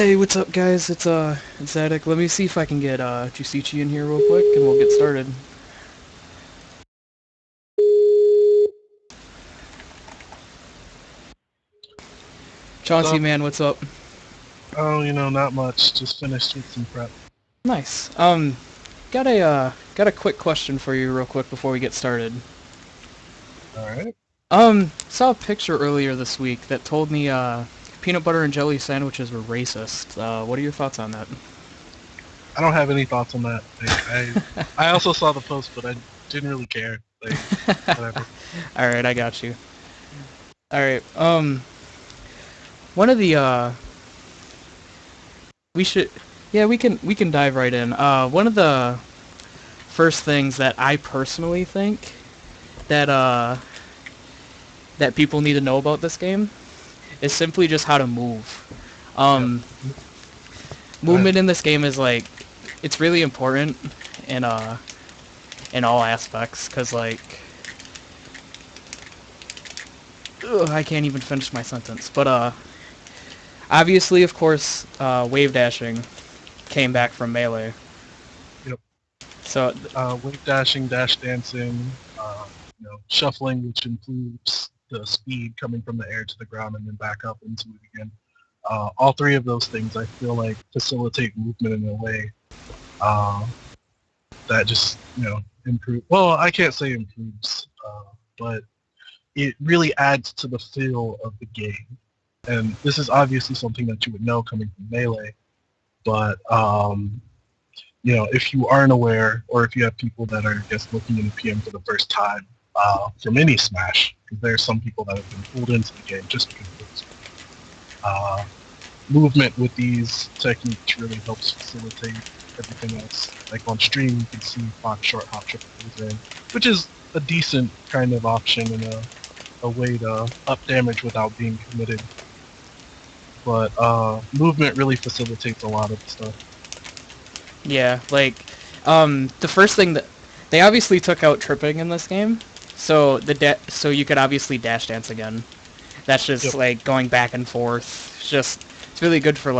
Hey, what's up, guys? It's Xatic. Let me see if I can get Juushichi in here real quick, and we'll get started. Chauncey, So, man, what's up? not much. Just finished with some prep. Nice. Got a quick question for you, real quick, before we get started. All right. Saw a picture earlier this week that told me peanut butter and jelly sandwiches were racist. What are your thoughts on that? I don't have any thoughts on that. I also saw the post, but I didn't really care. Whatever. All right, I got you. All right. One of the we should, yeah, we can dive right in. One of the first things that I personally think that that people need to know about this game is simply just how to move. Yep. Um, Go ahead. Movement in this game is like it's really important in in all aspects because I can't even finish my sentence. But obviously, of course, wave dashing came back from melee. Yep. So Wave dashing, dash dancing, shuffling, which includes the speed coming from the air to the ground and then back up into it again. All three of those things I feel like facilitate movement in a way uh, that just improve. Well, I can't say improves, but it really adds to the feel of the game. And this is obviously something that you would know coming from Melee, but if you aren't aware, or if you have people that are just looking into PM for the first time from any Smash, because there are some people that have been pulled into the game just because of this. Uh, Movement with these techniques really helps facilitate everything else. Like on stream, you can see hop, short hop, triple in, which is a decent kind of option and a way to up damage without being committed. But movement really facilitates a lot of the stuff. yeah, the first thing that they obviously took out tripping in this game, so so you could obviously dash dance again. That's just Yep. like going back and forth. It's really good for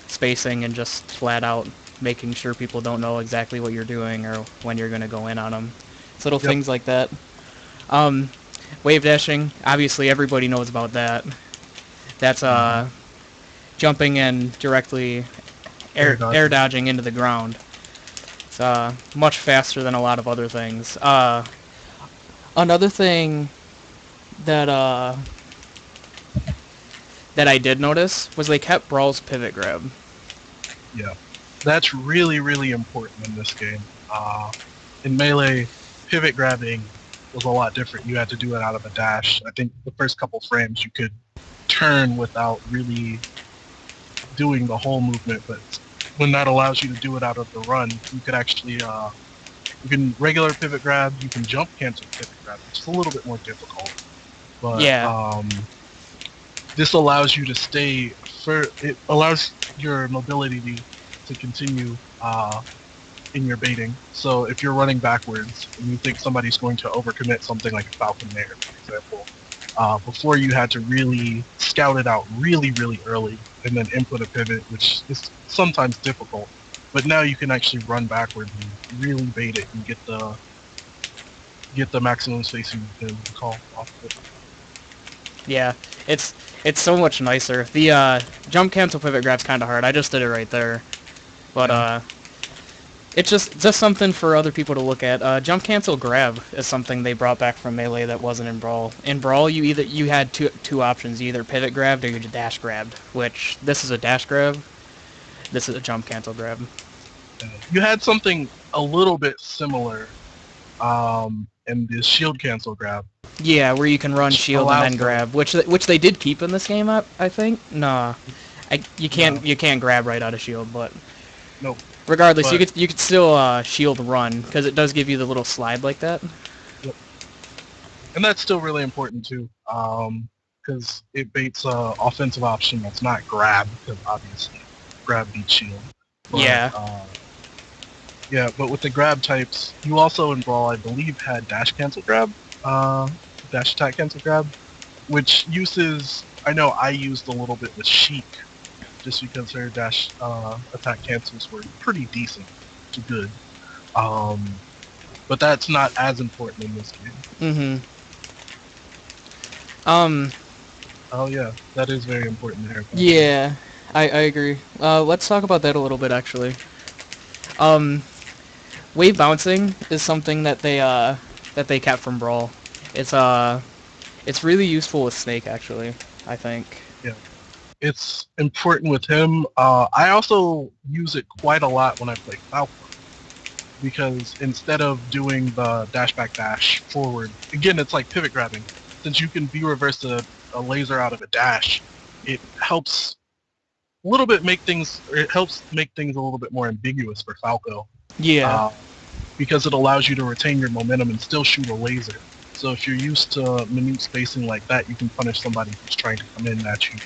spacing and just flat out making sure people don't know exactly what you're doing or when you're gonna go in on them. It's little Yep. things like that. Um, Wave dashing, obviously everybody knows about that. That's Hmm. jumping and directly Air air dodging. dodging into the ground. It's much faster than a lot of other things. Another thing that that I did notice was they kept Brawl's pivot grab. Yeah. That's really, really important in this game. In Melee, pivot grabbing was a lot different. You had to do it out of a dash. I think the first couple frames you could turn without really doing the whole movement, but when that allows you to do it out of the run, you could actually you can regular pivot grab, you can jump cancel pivot grab, which is a little bit more difficult, but Yeah, this allows you to stay for it allows your mobility to continue in your baiting. So if you're running backwards and you think somebody's going to overcommit something like a Falcon Mare, for example, before you had to really scout it out really, really early and then input a pivot, which is sometimes difficult. But now you can actually run backwards and really bait it and get the maximum spacing you can call off of it. yeah. It's it's so much nicer. The jump cancel pivot grab's kind of hard. I just did it right there, but Yeah. it's just something for other people to look at. Jump cancel grab is something they brought back from Melee that wasn't in Brawl. In Brawl, you had two options: you either pivot grabbed or you dash grabbed. Which this is a dash grab. This is a jump cancel grab. You had something a little bit similar in the shield cancel grab, Yeah, where you can run which shield and then allows the grab, which they did keep in this game. I think. Nah, no, you can't grab right out of shield, but no, regardless, but you could still shield run because it does give you the little slide like that. yep. And that's still really important too, because it baits a offensive option that's not grab, because obviously grab beats shield. But Yeah, yeah, but with the grab types, you also in Brawl, I believe, had dash cancel grab, uh, dash attack cancel grab, which uses. I know I used a little bit with Sheik just because her dash attack cancels were pretty decent to good. But that's not as important in this game. Oh yeah, that is very important there. Yeah, I agree. Let's talk about that a little bit, actually. Um, wave bouncing is something that they kept from Brawl. It's it's really useful with Snake, actually, I think. Yeah, it's important with him. I also use it quite a lot when I play Falco, because instead of doing the dash back dash forward, again, it's like pivot grabbing. Since you can B-reverse a laser out of a dash, it helps a little bit make things, or it helps make things a little bit more ambiguous for Falco. Yeah. Because it allows you to retain your momentum and still shoot a laser. So if you're used to minute spacing like that, you can punish somebody who's trying to come in at you.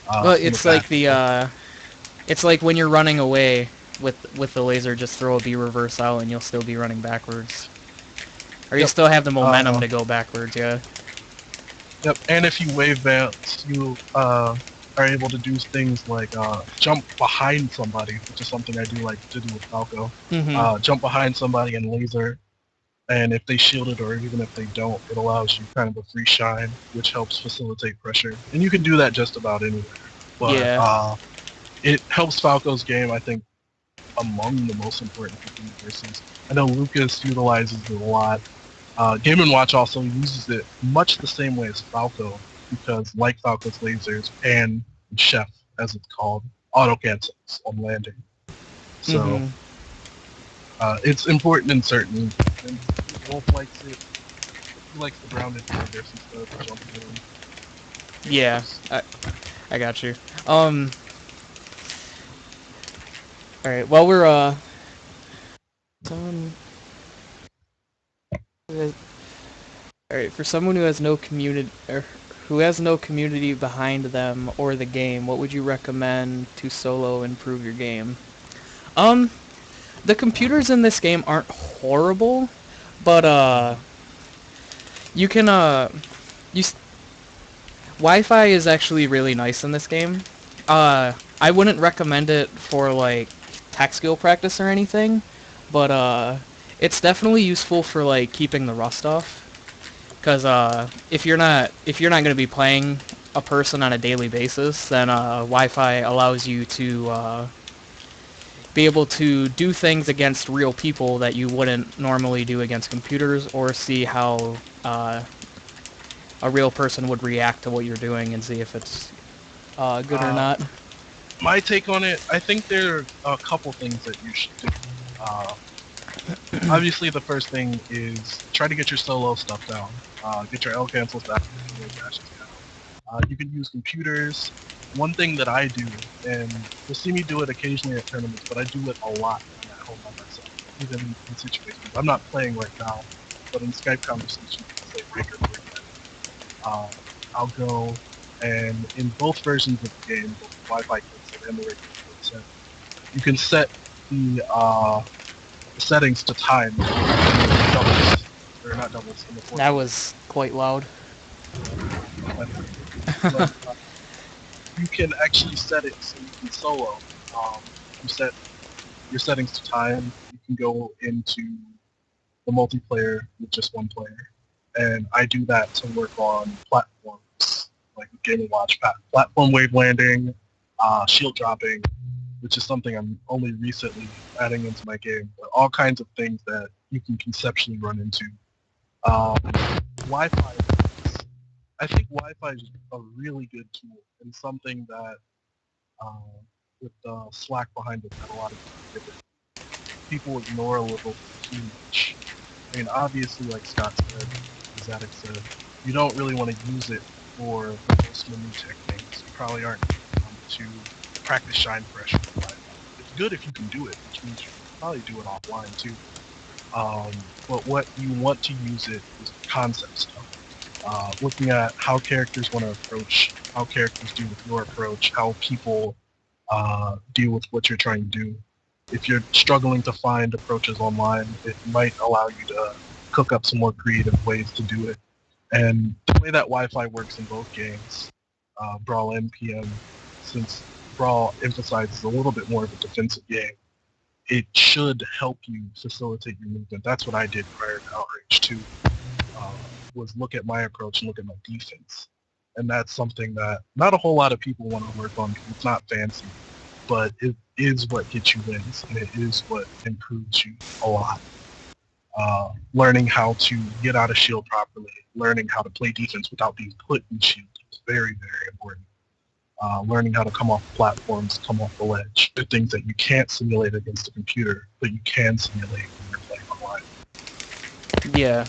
Well, it's like it's like when you're running away with the laser, just throw a B reverse out and you'll still be running backwards. Or you still have the momentum to go backwards, yeah. Yep, and if you wave bounce, you are able to do things like jump behind somebody, which is something I do like to do with Falco. Jump behind somebody and laser, and if they shield it or even if they don't, it allows you kind of a free shine, which helps facilitate pressure. And you can do that just about anywhere. But it helps Falco's game, I think, among the most important universes. I know Lucas utilizes it a lot. Game & Watch also uses it much the same way as Falco, because like Falco's lasers and Chef, as it's called, auto cancels on landing. So it's important in certain things. Wolf likes it. He likes the grounded universe instead of the jumping in. Yeah, I got you. Alright, well we're done. Alright, for someone who has no community behind them or the game, what would you recommend to solo improve your game? The computers in this game aren't horrible, but you can Wi-Fi is actually really nice in this game. I wouldn't recommend it for like tech skill practice or anything, but it's definitely useful for like keeping the rust off. Because if you're not going to be playing a person on a daily basis, then Wi-Fi allows you to be able to do things against real people that you wouldn't normally do against computers, or see how a real person would react to what you're doing and see if it's good or not. My take on it, I think there are a couple things that you should do. Obviously, the first thing is try to get your solo stuff down. Get your L cancels down, your dashes down. You can use computers. One thing that I do, and you'll see me do it occasionally at tournaments, but I do it a lot when I'm at home by myself, even in situations. I'm not playing right now, but in Skype conversations, say break or break. I'll go, and in both versions of the game, both the Wi-Fi cancel and the regular set, you can set the settings to time doubles, or not doubles. That was quite loud. But, you can actually set it so you can solo. You set your settings to time. You can go into the multiplayer with just one player, and I do that to work on platforms like Game & Watch, platform wave landing, shield dropping, which is something I'm only recently adding into my game, but all kinds of things that you can conceptually run into. Wi-Fi, I think Wi-Fi is a really good tool, and something that with Slack behind it that a lot of people ignore a little too much. I mean, obviously, like Scott said, Xatic said, you don't really want to use it for the most minute techniques. You probably aren't to practice shine pressure. It's good if you can do it, which means you can probably do it offline too. But what you want to use it is concept stuff. Looking at how characters want to approach, how characters deal with your approach, how people deal with what you're trying to do. If you're struggling to find approaches online, it might allow you to cook up some more creative ways to do it. And the way that Wi-Fi works in both games, Brawl and PM, since Brawl emphasizes a little bit more of a defensive game, it should help you facilitate your movement. That's what I did prior to Outrage 2, was look at my approach and look at my defense. And that's something that not a whole lot of people want to work on because it's not fancy, but it is what gets you wins, and it is what improves you a lot. Learning how to get out of shield properly, learning how to play defense without being put in shield is very, very important. Learning how to come off platforms, come off the ledge. They're things that you can't simulate against a computer, but you can simulate when you're playing online. Yeah,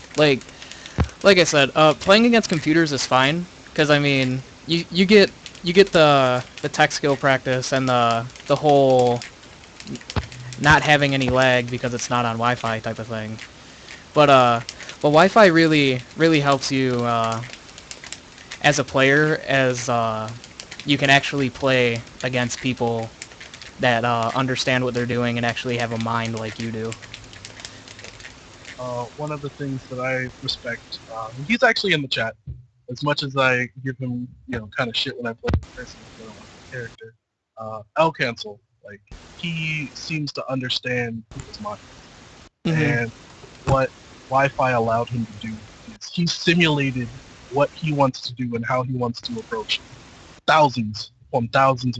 like I said, playing against computers is fine because I mean, you get the tech skill practice and the whole not having any lag because it's not on Wi-Fi type of thing. But Wi-Fi really helps you as a player, as you can actually play against people that understand what they're doing and actually have a mind like you do. One of the things that I respect, he's actually in the chat. As much as I give him, kind of shit when I play with person, character, L cancel. Like, he seems to understand people's minds. And what Wi-Fi allowed him to do is he simulated what he wants to do and how he wants to approach thousands of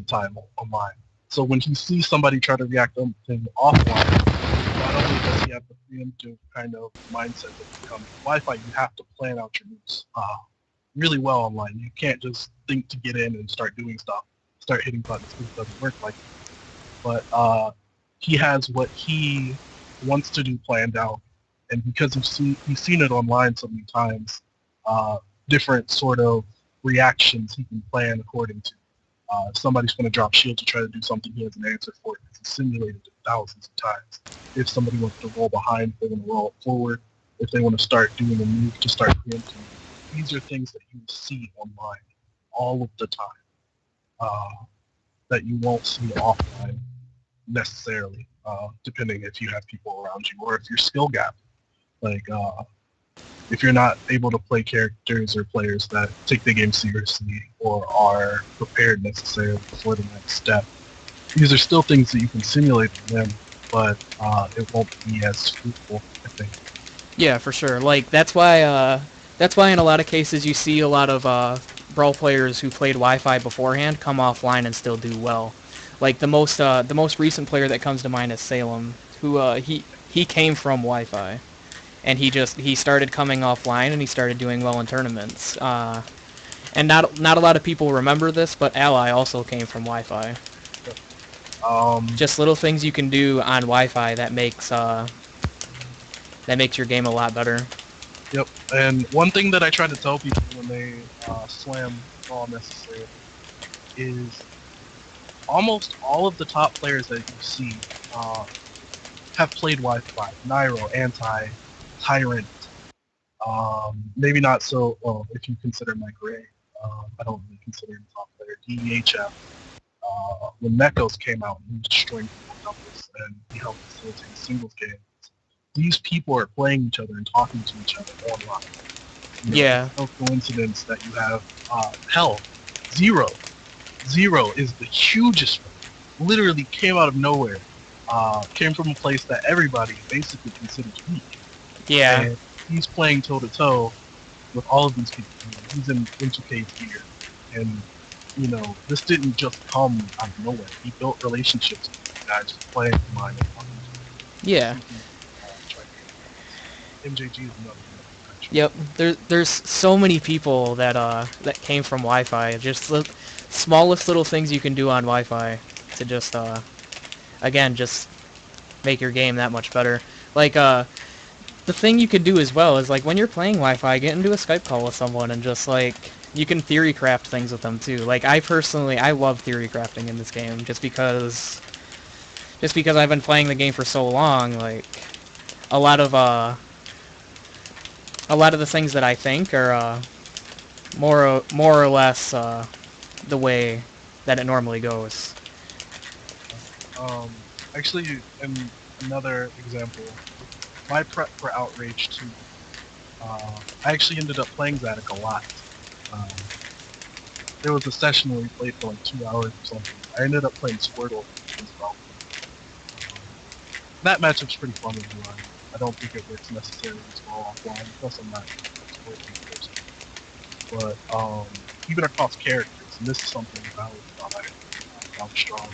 times online. So when he sees somebody try to react to him offline, not only does he have the preemptive kind of mindset that becomes Wi-Fi, you have to plan out your moves really well online. You can't just think to get in and start doing stuff, start hitting buttons, because it doesn't work like that. But he has what he wants to do planned out, and because he's seen it online so many times, different sort of reactions he can plan according to. If somebody's going to drop shield to try to do something, he has an answer for it because he's simulated it thousands of times. If somebody wants to roll behind, if they want to roll forward, if they want to start doing a move to start preempting, these are things that you see online all of the time that you won't see offline necessarily, depending if you have people around you or if your skill gap. Like, if you're not able to play characters or players that take the game seriously or are prepared necessarily for the next step, these are still things that you can simulate for them, but it won't be as fruitful, I think. Yeah, for sure. Like that's why in a lot of cases you see a lot of Brawl players who played Wi-Fi beforehand come offline and still do well. Like the most recent player that comes to mind is Salem, who he came from Wi-Fi, and he started coming offline and he started doing well in tournaments. And not a lot of people remember this, but Ally also came from Wi-Fi. Just little things you can do on Wi-Fi that makes your game a lot better. Yep, and one thing that I try to tell people when they slam Brawl necessarily is almost all of the top players that you see have played Wi-Fi. Nairo, Anti, Tyrant, maybe not so, well, if you consider Mike Ray, I don't really consider him a top player. DEHF, when Mechos came out, he was destroying people's numbers, and he helped facilitate singles games. These people are playing each other and talking to each other online. Yeah. No coincidence that you have, hell, Zero. Zero is the hugest one. Literally came out of nowhere. Came from a place that everybody basically considers weak. Yeah. And he's playing toe-to-toe with all of these people. He's in 2K's gear. And, this didn't just come out of nowhere. He built relationships with these guys playing mine. Yeah. MJG is another one. Yep. There's so many people that came from Wi-Fi. Just the smallest little things you can do on Wi-Fi to just again just make your game that much better. Like the thing you could do as well is like when you're playing Wi-Fi, get into a Skype call with someone and just like you can theory craft things with them too. Like I love theory crafting in this game just because I've been playing the game for so long. Like a lot of the things that I think are more or less the way that it normally goes. Actually, in another example, my prep for Outrage 2, I actually ended up playing Xatic a lot. There was a session where we played for like 2 hours or something. I ended up playing Squirtle as well. That matchup's pretty fun in UI. I don't think it works necessarily as well offline, plus I'm not sporting person. But even across characters, and this is something that I always thought I found strong,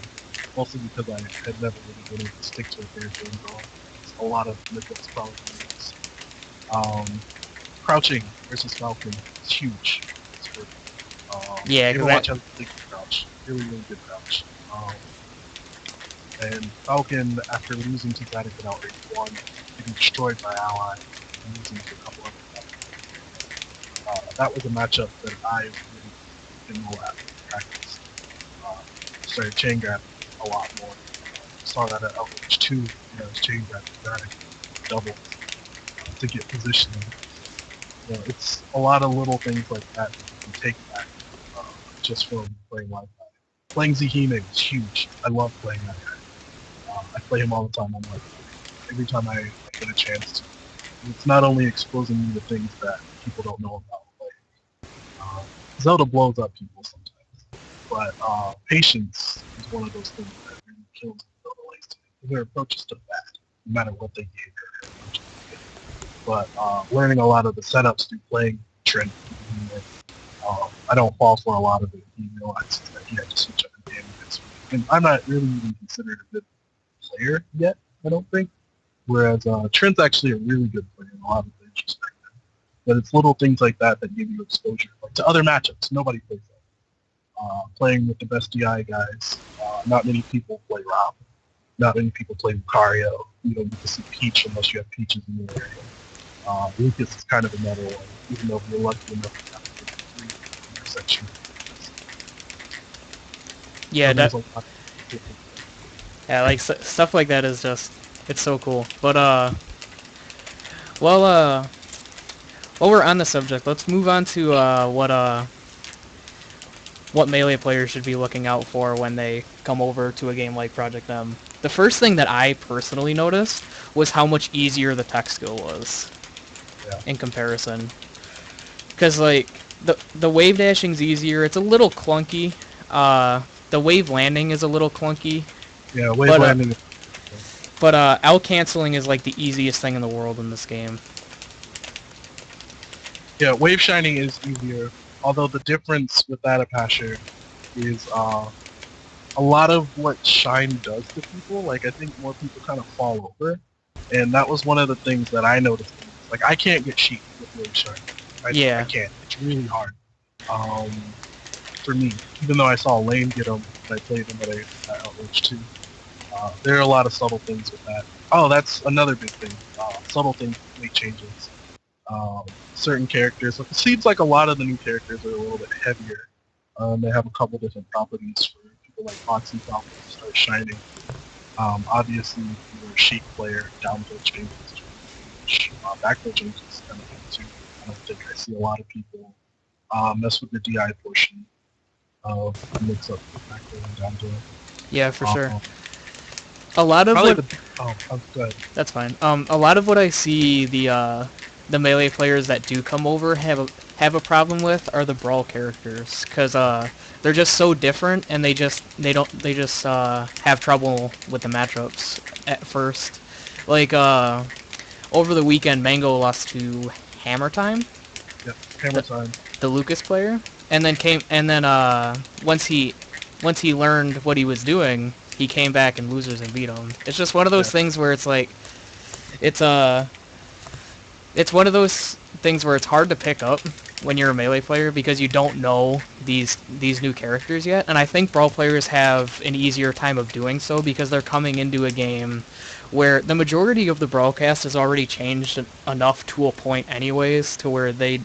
mostly because I had never really been able to stick to a character in Brawl. A lot of mix-ups probably use. Crouching versus Falcon is huge. It's good. Yeah, because Overwatch has a really good crouch. Really, really good crouch. And Falcon, after losing to Xatic in Outrage 1, getting destroyed by Ally, and losing to a couple other guys, that was a matchup that I really didn't know at practice. Started chain grabbing a lot more. Saw that at Outrage 2, was chain grabbing Xatic double to get positioning. It's a lot of little things like that that you can take back just from playing Wi-Fi. Playing Zihime is huge. I love playing that guy. I play him all the time on Wi-Fi. Every time I get a chance to. It's not only exposing me to things that people don't know about. Like, Zelda blows up people sometimes, but patience is one of those things that really kills Zelda likes to make. Their approach is to bad, no matter what they gave their approach is to bad. But learning a lot of the setups through playing Trent, I don't fall for a lot of it. He realizes that he had to switch up the game. And I'm not really even considered a good player yet, I don't think. Whereas Trent's actually a really good player in a lot of respect. But it's little things like that that give you exposure like to other matchups. Nobody plays that. Playing with the best DI guys, not many people play Rob. Not many people play Lucario. You don't get to see Peach unless you have Peaches in your area. Lucas is kind of another one, even though you're lucky enough to have to get the 3 intersection. yeah, There's a lot of different yeah, like stuff like that is just it's so cool. But well while we're on the subject, let's move on to what Melee players should be looking out for when they come over to a game like Project M. The first thing that I personally noticed was how much easier the tech skill was in comparison. Because like the wave dashing's easier. It's a little clunky. The wave landing is a little clunky. Yeah, wave landing. But out canceling is like the easiest thing in the world in this game. Yeah, wave shining is easier. Although the difference with that Apache is a lot of what shine does to people. Like I think more people kind of fall over, and that was one of the things that I noticed. Like I can't get sheep with wave shine. I can't. It's really hard. For me, even though I saw Lane get them, and I played them at Outrage 2. There are a lot of subtle things with that. Oh, that's another big thing. Subtle things make changes. Certain characters. It seems like a lot of the new characters are a little bit heavier. They have a couple different properties for people like Foxy Falcon to start shining. Obviously, if you're a Sheik player, down throw changes to back throw changes kind of thing too. I don't think I see a lot of people mess with the DI portion of mix up back throw and down throw. Yeah, for sure. A lot of what... good. That's fine. A lot of what I see the Melee players that do come over have a problem with are the Brawl characters, because they're just so different, and they just have trouble with the matchups at first. Like over the weekend, Mango lost to Hammer Time. Yep, Hammer Time. The Lucas player, and then once he learned what he was doing, he came back in losers and beat him. It's just one of those things where it's like, it's one of those things where it's hard to pick up when you're a Melee player because you don't know these new characters yet, and I think Brawl players have an easier time of doing so because they're coming into a game where the majority of the broadcast has already changed enough to a point anyways to where they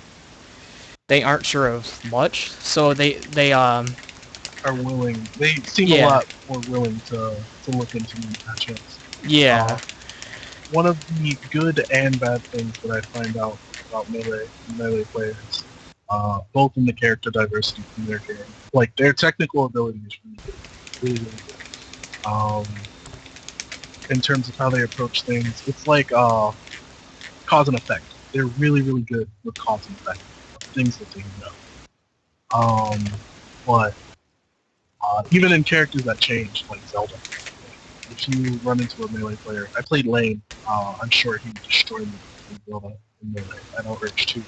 aren't sure of much, so they are willing. They seem a lot more willing to look into new matchups. Yeah. One of the good and bad things that I find out about Melee players, both in the character diversity from their game, like their technical ability is really good, really, really good. In terms of how they approach things, it's like cause and effect. They're really, really good with cause and effect of things that they know. But Even in characters that change, like Zelda. If you run into a melee player, I played Lane. I'm sure he would destroy me in Zelda in melee at Outrage 2.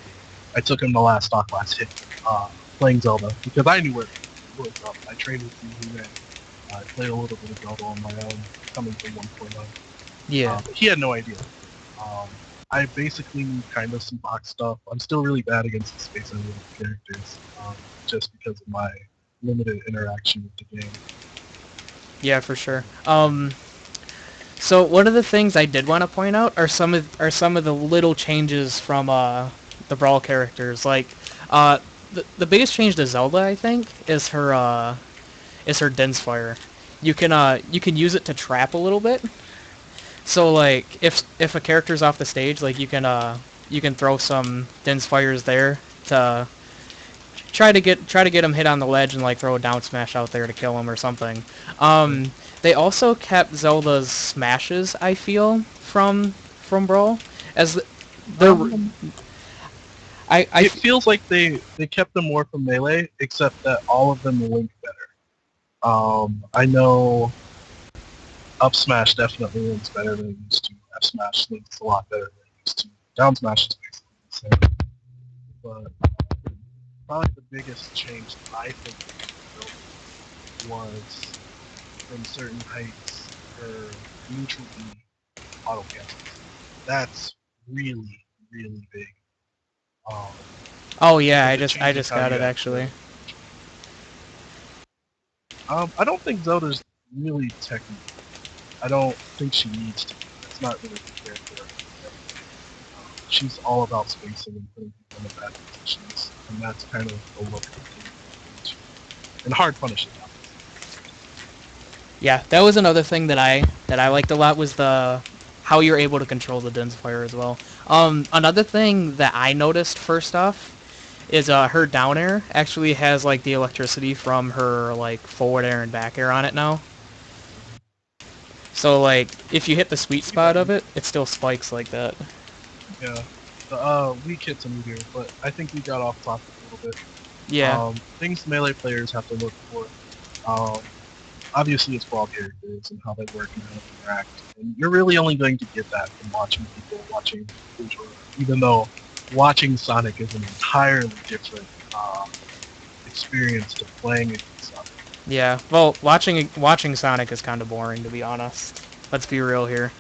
I took him the last stock last hit playing Zelda because I knew where it was up. I trained with you, and I played a little bit of Zelda on my own, coming from 1.0. Yeah. But he had no idea. Um, I basically knew kind of some box stuff. I'm still really bad against the space and characters, just because of my limited interaction with the game. Yeah, for sure. So one of the things I did want to point out are some of the little changes from the Brawl characters. Like the biggest change to Zelda, I think, is her Dense Fire. You can use it to trap a little bit. So like if a character's off the stage, like you can throw some Dense Fires there to try to get him hit on the ledge and like throw a down smash out there to kill him or something. They also kept Zelda's smashes, I feel, from Brawl, as the It feels like they kept them more from Melee, except that all of them link better. I know up smash definitely links better than it used to. F smash links a lot better than it used to. Down smash is basically the same. But probably the biggest change I think was from certain heights her neutral B auto cancels. That's really, really big. Oh yeah, I Because it just changes how got you it actually. actually. I don't think Zelda's really technical. I don't think she needs to be. That's not really the character. She's all about spacing and putting people in bad positions, and that's kind of the look of the game. And hard punishing. Yeah, that was another thing that I liked a lot was the how you're able to control the Dense Fire as well. Another thing that I noticed first off is her down air actually has like the electricity from her like forward air and back air on it now. So like if you hit the sweet spot of it, it still spikes like that. Yeah. We hit some here, but I think we got off topic a little bit. Yeah. Things melee players have to look for. Obviously, it's brawl characters and how they work and how they interact. And you're really only going to get that from watching people watching Juushichi, even though watching Sonic is an entirely different experience to playing against Sonic. Yeah. Well, watching Sonic is kind of boring to be honest. Let's be real here.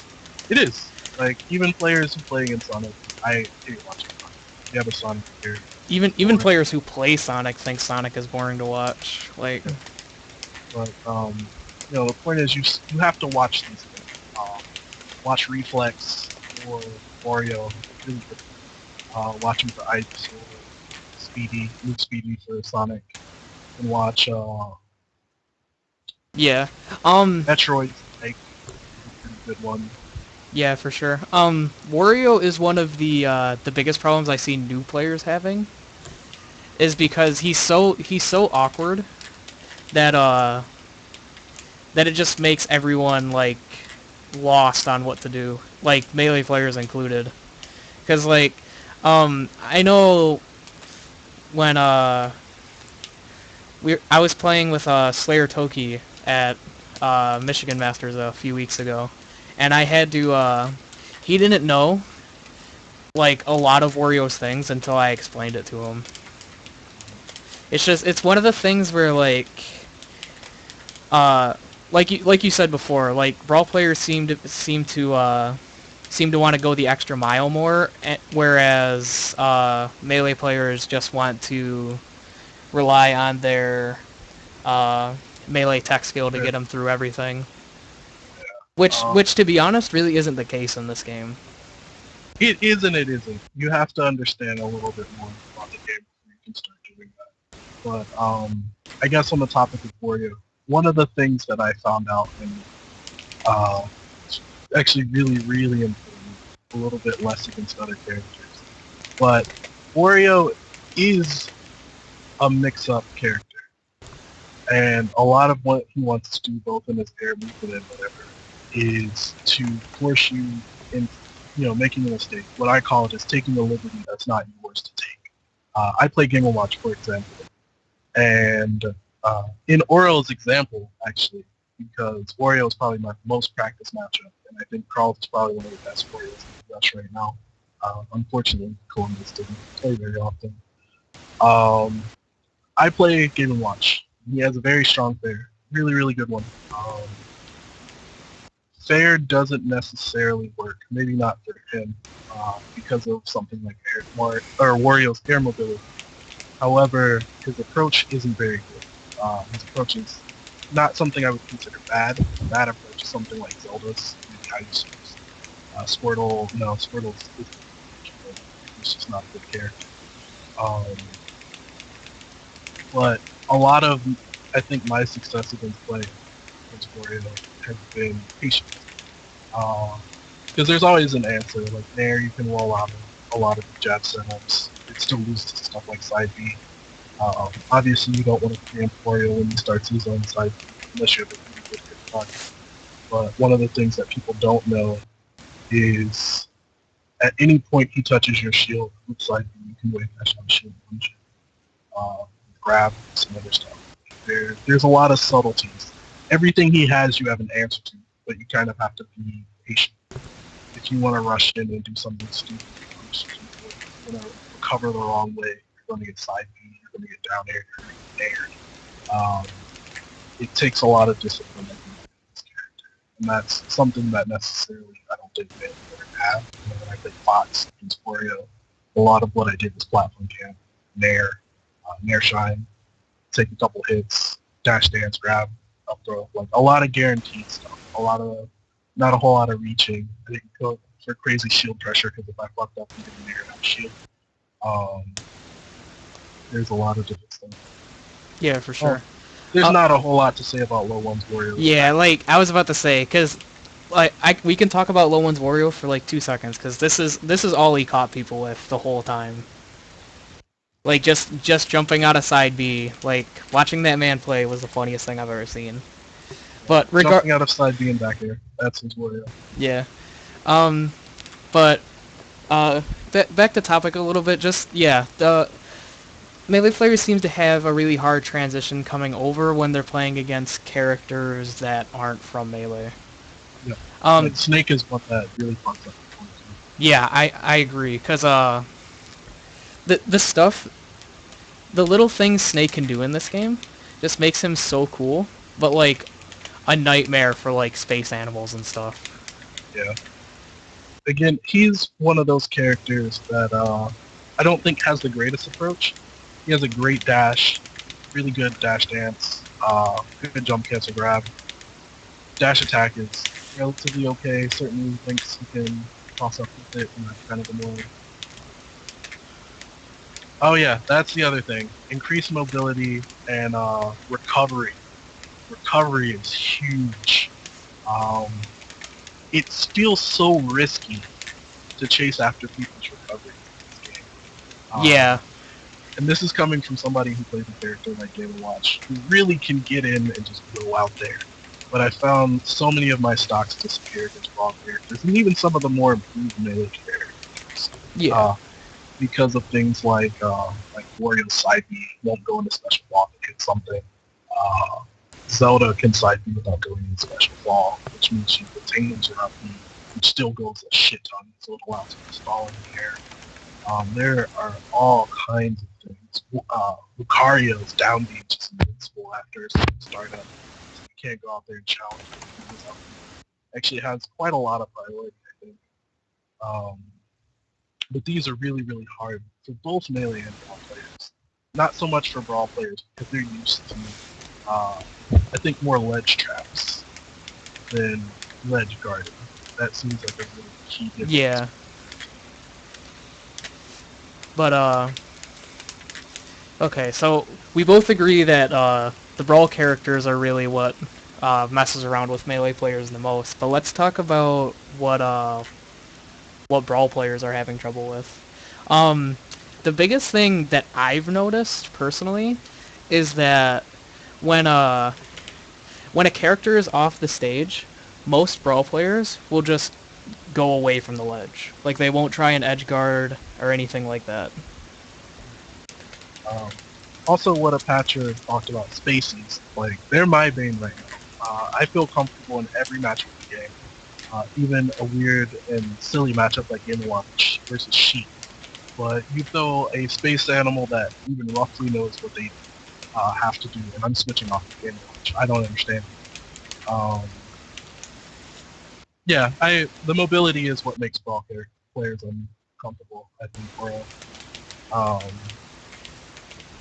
It is. Like, even players who play against Sonic, I hate watching Sonic. You have a Sonic character. Even players who play Sonic think Sonic is boring to watch. Like, But the point is, you have to watch these things. Watch Reflex or Wario, really good. Watch him for Ice or Speedy, Luke Speedy for Sonic, and watch yeah. Metroid. Like, a pretty good one. Yeah, for sure. Wario is one of the biggest problems I see new players having. Is because he's so awkward that that it just makes everyone like lost on what to do, like melee players included. Because like, I know when I was playing with Slayer Toki at Michigan Masters a few weeks ago, and I had to he didn't know like a lot of Wario's things until I explained it to him. It's one of the things where uh like you said before, like brawl players seem to want to go the extra mile more, whereas melee players just want to rely on their melee tech skill to get them through everything. Which to be honest, really isn't the case in this game. It is and it isn't. You have to understand a little bit more about the game before you can start doing that. But I guess on the topic of Wario, one of the things that I found out and actually really, really important, a little bit less against other characters, but Wario is a mix-up character. And a lot of what he wants to do, both in his air movement and whatever, is to force you in, making a mistake. What I call it is taking a liberty that's not yours to take. I play Game & Watch, for example, and In Orio's example, actually, because Wario is probably my most practiced matchup, and I think Carl is probably one of the best Warriors in the Rush right now. Unfortunately, Columbus didn't play very often. I play Game & Watch. He has a very strong fair. Really, really good one. Fair doesn't necessarily work. Maybe not for him because of something like Wario's air mobility. However, his approach isn't very good. His approach is not something I would consider bad. A bad approach is something like Zelda's. Maybe I used to use Squirtle. No, Squirtle's it's just not a good character. Um, but a lot of, I think, my success against play against Wario has been patience. Because there's always an answer. Like there, you can roll out a lot of jab setups. It still loses to stuff like side B. Obviously, you don't want to preempt Wario when he starts his own side B, unless you have a really good hit block. But one of the things that people don't know is at any point he touches your shield with side B, you can wave dash on shield punch, grab some other stuff. There's a lot of subtleties. Everything he has, you have an answer to, but you kind of have to be patient. If you want to rush in and do something stupid, you want to recover the wrong way, you're going to get side B, you're going to get down air, you're going to get aired. It takes a lot of discipline in this character, and that's something that necessarily I don't think many players have. When I played Fox against Wario, a lot of what I did was platform camp, nair shine, take a couple hits, dash dance, grab, up throw, like a lot of guaranteed stuff, not a whole lot of reaching. I didn't go for crazy shield pressure because if I fucked up, I'm getting nair out shield. There's a lot of different stuff. Yeah, for sure. There's not a whole lot to say about Low One's Wario. Yeah, like I was about to say, because we can talk about Low One's Wario for like 2 seconds, because this is all he caught people with the whole time. Like just jumping out of side B, like watching that man play was the funniest thing I've ever seen. But jumping out of side B and back air, that's his Wario. Yeah. But back to topic a little bit. Just the Melee players seem to have a really hard transition coming over when they're playing against characters that aren't from Melee. Yeah. Like Snake is one that really fucks up. Yeah, I agree, because the little things Snake can do in this game just makes him so cool, but like a nightmare for like space animals and stuff. Yeah. Again, he's one of those characters that I don't think has the greatest approach. He has a great dash, really good dash dance, good jump cancel grab. Dash attack is relatively okay. Certain things he can toss up with it, and that's kind of annoying. Oh yeah, that's the other thing. Increased mobility and recovery. Recovery is huge. It feels so risky to chase after people's recovery in this game. Yeah. And this is coming from somebody who plays a character like Game & Watch, who really can get in and just go out there. But I found so many of my stocks disappear against raw characters, and even some of the more improved melee characters. Yeah. Because of things like Wario's side B won't go into special block and hit something. Zelda can side B without going into special fall, which means she retains her up B, which still goes a shit ton, so it allows her to stall in the air. There are all kinds of things. Lucario's down B is just invincible after a startup, so you can't go out there and challenge him. Actually has quite a lot of priority, I think. But these are really, really hard for both melee and brawl players. Not so much for brawl players because they're used to, I think, more ledge traps than ledge guarding. That seems like a really key difference. Yeah. But okay, so we both agree that the brawl characters are really what messes around with melee players the most. But let's talk about what brawl players are having trouble with. The biggest thing that I've noticed personally is that when a character is off the stage, most brawl players will just go away from the ledge. Like they won't try an edge guard or anything like that. Also, what Apache talked about, spaces, like, they're my bane right now. I feel comfortable in every matchup of the game. Even a weird and silly matchup like Game & Watch versus Sheep. But you throw a space animal that even roughly knows what they have to do, and I'm switching off the Game & Watch. I don't understand. Um, yeah, the mobility is what makes Brawl players uncomfortable, I think, Brawl.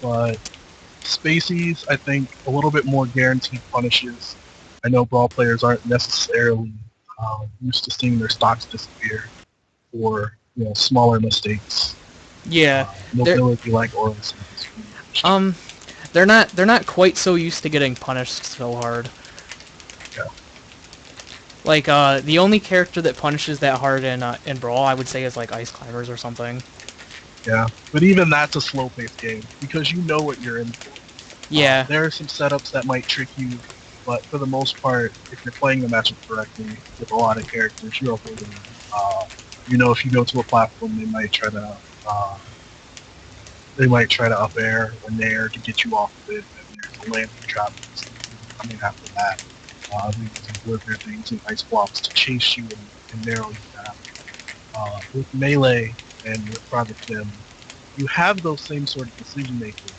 But Spacies, I think, a little bit more guaranteed punishes. I know Brawl players aren't necessarily used to seeing their stocks disappear for smaller mistakes. Yeah, they're Mobility like Oris. um, they're not quite so used to getting punished so hard. Yeah, Like the only character that punishes that hard in Brawl, I would say, is like Ice Climbers or something. yeah. But even that's a slow-paced game because you know what you're in for. Yeah, There are some setups that might trick you, but for the most part, if you're playing the matchup correctly with a lot of characters, you're avoiding them. If you go to a platform, they might try to up air or nair to get you off of it, and there's a landing trap coming after that. They're using blizzard, they're using ice blocks to chase you and narrow you down. With melee and with Project Sim, you have those same sort of decision making,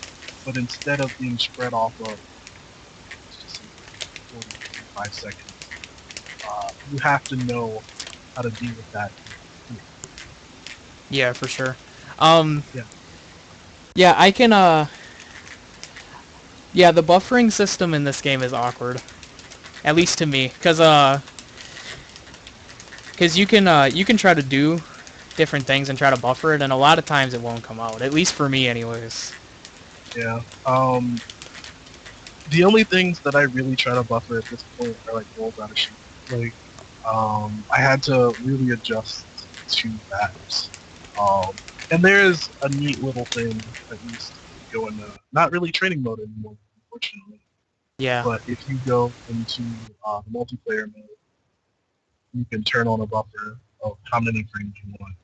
but instead of being spread off of, let's just say, 40, 45 seconds, you have to know how to deal with that. yeah, for sure. Um, Yeah, yeah, I can yeah, the buffering system in this game is awkward, at least to me, cause you can try to do different things and try to buffer it, and a lot of times it won't come out. At least for me, anyways. yeah. The only things that I really try to buffer at this point are like rolls out of shape. Like, I had to really adjust to that. And there's a neat little thing that used to go into not really training mode anymore, unfortunately. Yeah, But if you go into the multiplayer mode, you can turn on a buffer of how many frames you want.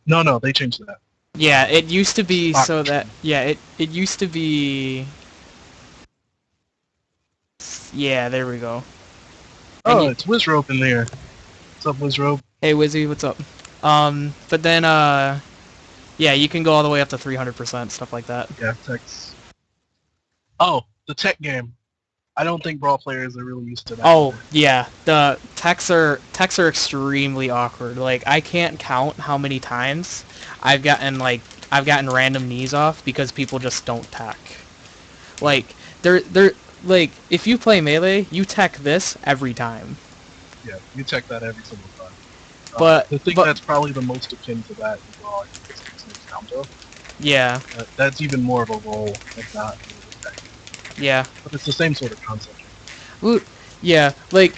No, they changed that. yeah. It used to be Stock so that control. yeah, it used to be yeah. There we go. And Oh, you, it's Wizrope in there. What's up, Wizrope? hey Wizzy, what's up? But then yeah, you can go all the way up to 300%, stuff like that. Yeah, Tex. Oh, the tech game. I don't think Brawl players are really used to that Oh, either. yeah, the techs are extremely awkward. Like, I can't count how many times I've gotten, like, I've gotten random knees off because people just don't tech. Like, they're, like, if you play Melee, you tech this every time. Yeah, you check that every single time. But, The thing but, that's probably the most akin to that in Brawl, I think, is Instant Counter. yeah, That's even more of a role of not really tech. yeah. But it's the same sort of concept. Ooh, yeah, like,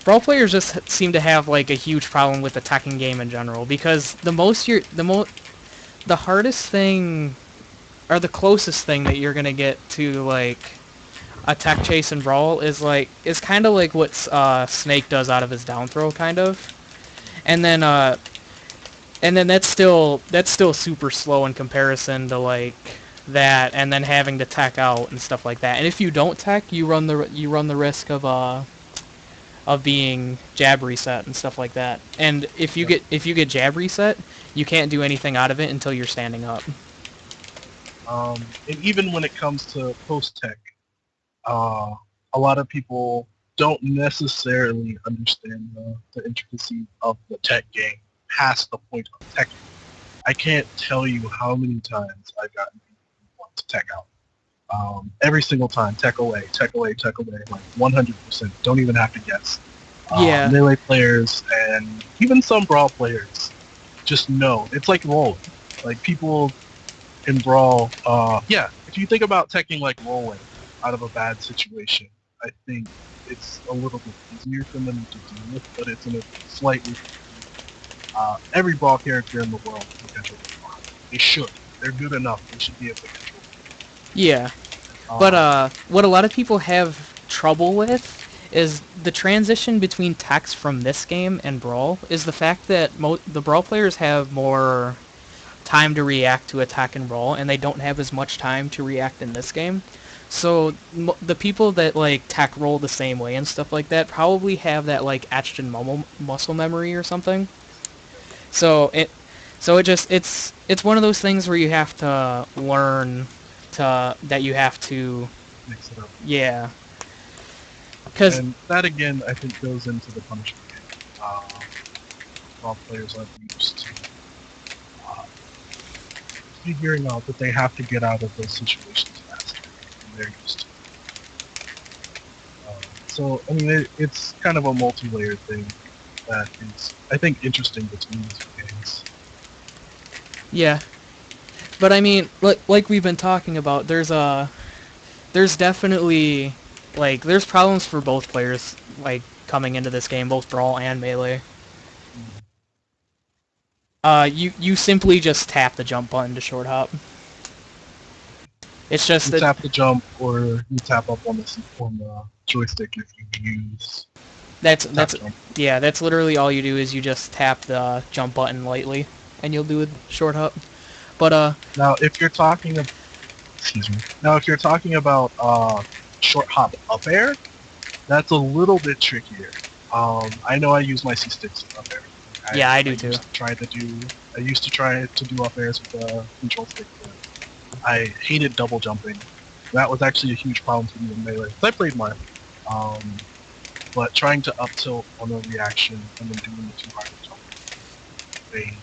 Brawl players just seem to have, like, a huge problem with the teching game in general, because the hardest thing or the closest thing that you're gonna get to like a tech chase and brawl is kind of like what Snake does out of his down throw, kind of, and then that's still super slow in comparison to like that, and then having to tech out and stuff like that. And if you don't tech, you run the risk of being jab reset and stuff like that. And Yeah. if you get jab reset, you can't do anything out of it until you're standing up. And even when it comes to post-tech, uh, a lot of people don't necessarily understand the intricacies of the tech game past the point of tech. I can't tell you how many times I've gotten people who want to tech out. Every single time, tech away, tech away, tech away, like 100%. Don't even have to guess. Yeah, Melee players and even some Brawl players just know. It's like rolling. Like people in Brawl, yeah, if you think about teching like rolling out of a bad situation, I think it's a little bit easier for them to deal with, but it's in a slightly every Brawl character in the world can control the Brawl. They should. They're good enough. They should be able to control yeah. it. But what a lot of people have trouble with is the transition between text from this game and Brawl is the fact that the Brawl players have more time to react to attack and roll, and they don't have as much time to react in this game. So the people that like tech roll the same way and stuff like that probably have that like etched in muscle memory or something. So it just it's one of those things where you have to learn to that you have to Mix it up. yeah. Because And that again, I think, goes into the punishment game. All players aren't used to uh, figuring out that they have to get out of those situations faster than they're used to. So, I mean, it's kind of a multi-layered thing that is, I think, interesting between the two games. yeah, but I mean, like we've been talking about, there's definitely like there's problems for both players like coming into this game, both brawl and melee. You simply just tap the jump button to short hop. It's just You that tap the jump, or you tap up on the joystick if you use that's tap that's jump. yeah, that's literally all you do is you just tap the jump button lightly, and you'll do a short hop. But Now, if you're talking of, excuse me. Now, if you're talking about short hop up air, that's a little bit trickier. I know I use my C sticks up air. yeah, I do too. I used to try to do up airs with the control stick, but I hated double jumping. That was actually a huge problem for me in melee. 'Cause I played Mario. But trying to up tilt on a reaction and then doing the too hard of jump, they,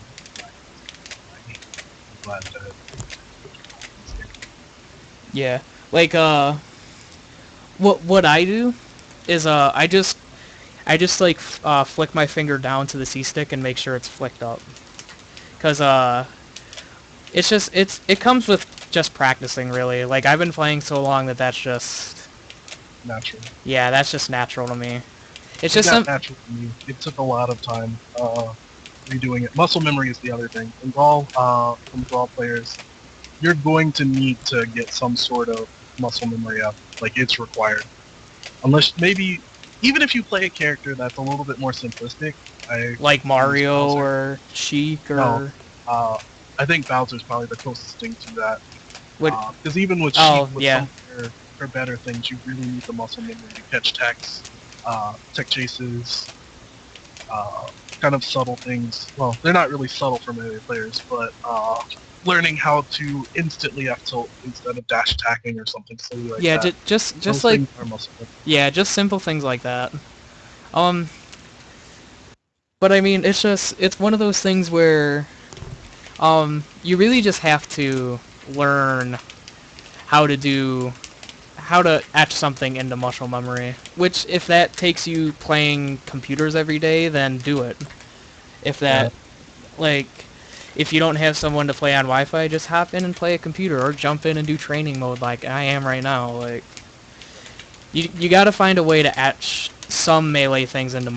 I hate it. I'm glad that Yeah, like what I do is I just like flick my finger down to the C stick and make sure it's flicked up, cause it comes with just practicing really. Like I've been playing so long that that's just natural. yeah, that's just natural to me. It's It just got some natural for me. It took a lot of time redoing it. Muscle memory is the other thing. In Brawl, from Brawl players, you're going to need to get some sort of muscle memory up. Like, it's required. Unless, maybe, even if you play a character that's a little bit more simplistic, like Mario Bowser. or Sheik or No. I think Bowser's probably the closest thing to that. what? Because even with Oh, Sheik, with yeah. some of her better things, you really need the muscle memory to catch techs, tech chases, kind of subtle things. Well, they're not really subtle for melee players, but learning how to instantly F tilt instead of dash attacking or something silly like Yeah, that. just Those like things are muscle memory. yeah, just simple things like that. Um, but I mean, it's one of those things where you really just have to learn how to do how to etch something into muscle memory. Which, if that takes you playing computers every day, then do it. If that, like, if you don't have someone to play on Wi-Fi, just hop in and play a computer, or jump in and do training mode like I am right now. Like, you gotta find a way to etch some melee things into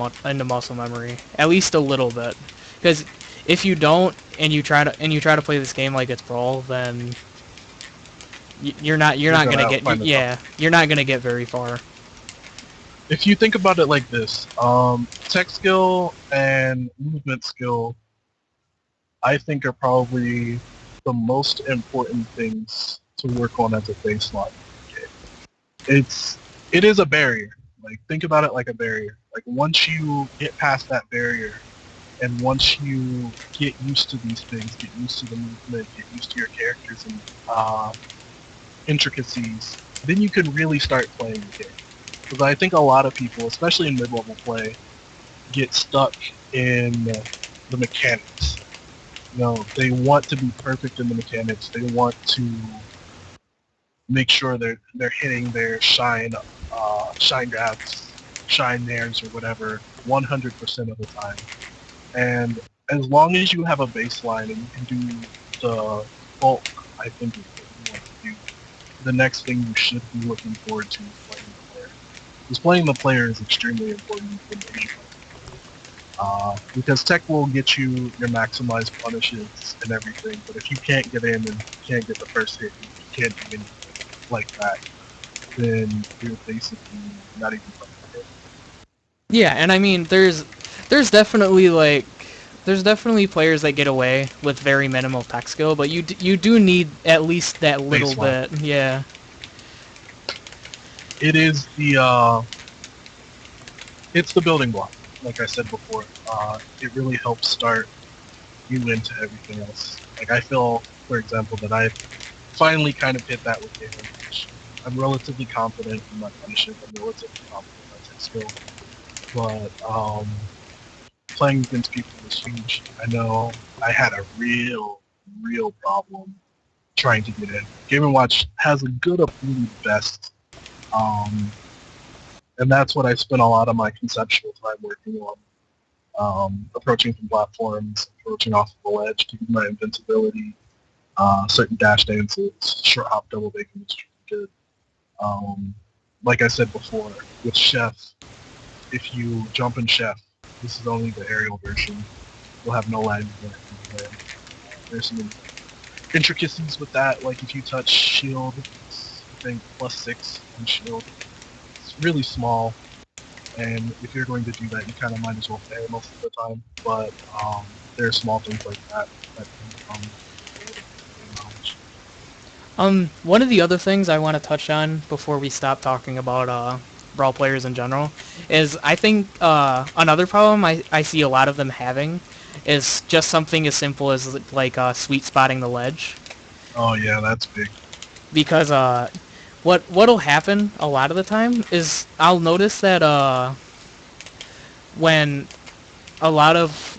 muscle memory, at least a little bit. Because if you don't, and you try to play this game like it's Brawl, then you're not gonna get find the yeah, you're not gonna get very far. If you think about it like this, tech skill and movement skill, I think, are probably the most important things to work on as a baseline. It is a barrier. Like, think about it like a barrier. Like, once you get past that barrier, and once you get used to these things, get used to the movement, get used to your characters and intricacies, then you can really start playing the game. Because I think a lot of people, especially in mid-level play, get stuck in the mechanics. You know, they want to be perfect in the mechanics. They want to make sure they're hitting their shine grabs, shine nares, or whatever 100% of the time. And as long as you have a baseline and you can do the bulk, I think, is what you want to do, the next thing you should be looking forward to is playing the player. Because playing the player is extremely important in any fight. Because tech will get you your maximized punishes and everything, but if you can't get in and you can't get the first hit, and you can't do anything like that, then you're basically not even playing the game. Yeah, and I mean, there's definitely like there's definitely players that get away with very minimal tech skill, but you do need at least that little Baseline. bit. Yeah. It is it's the building block. Like I said before, it really helps start you into everything else. Like I feel, for example, that I've finally kind of hit that with Game & Watch. I'm relatively confident in my finishes. I'm relatively confident in my tech skill, but playing against people is huge. I know I had a real problem trying to get in. Game & Watch has a good ability best, um, and that's what I spent a lot of my conceptual time working on. Approaching from platforms, approaching off of the ledge, keeping my invincibility, certain dash dances, short hop double bacon is really good. Um, like I said before, with Chef, if you jump in Chef, this is only the aerial version. You'll have no lag. There's some intricacies with that, like if you touch shield, it's, I think, +6 on shield. It's really small, and if you're going to do that, you kind of might as well fail most of the time. But there are small things like that that can knowledge. One of the other things I want to touch on before we stop talking about brawl players in general is I think another problem I see a lot of them having is just something as simple as like sweet spotting the ledge. Oh yeah, that's big. Because what'll happen a lot of the time is I'll notice that when a lot of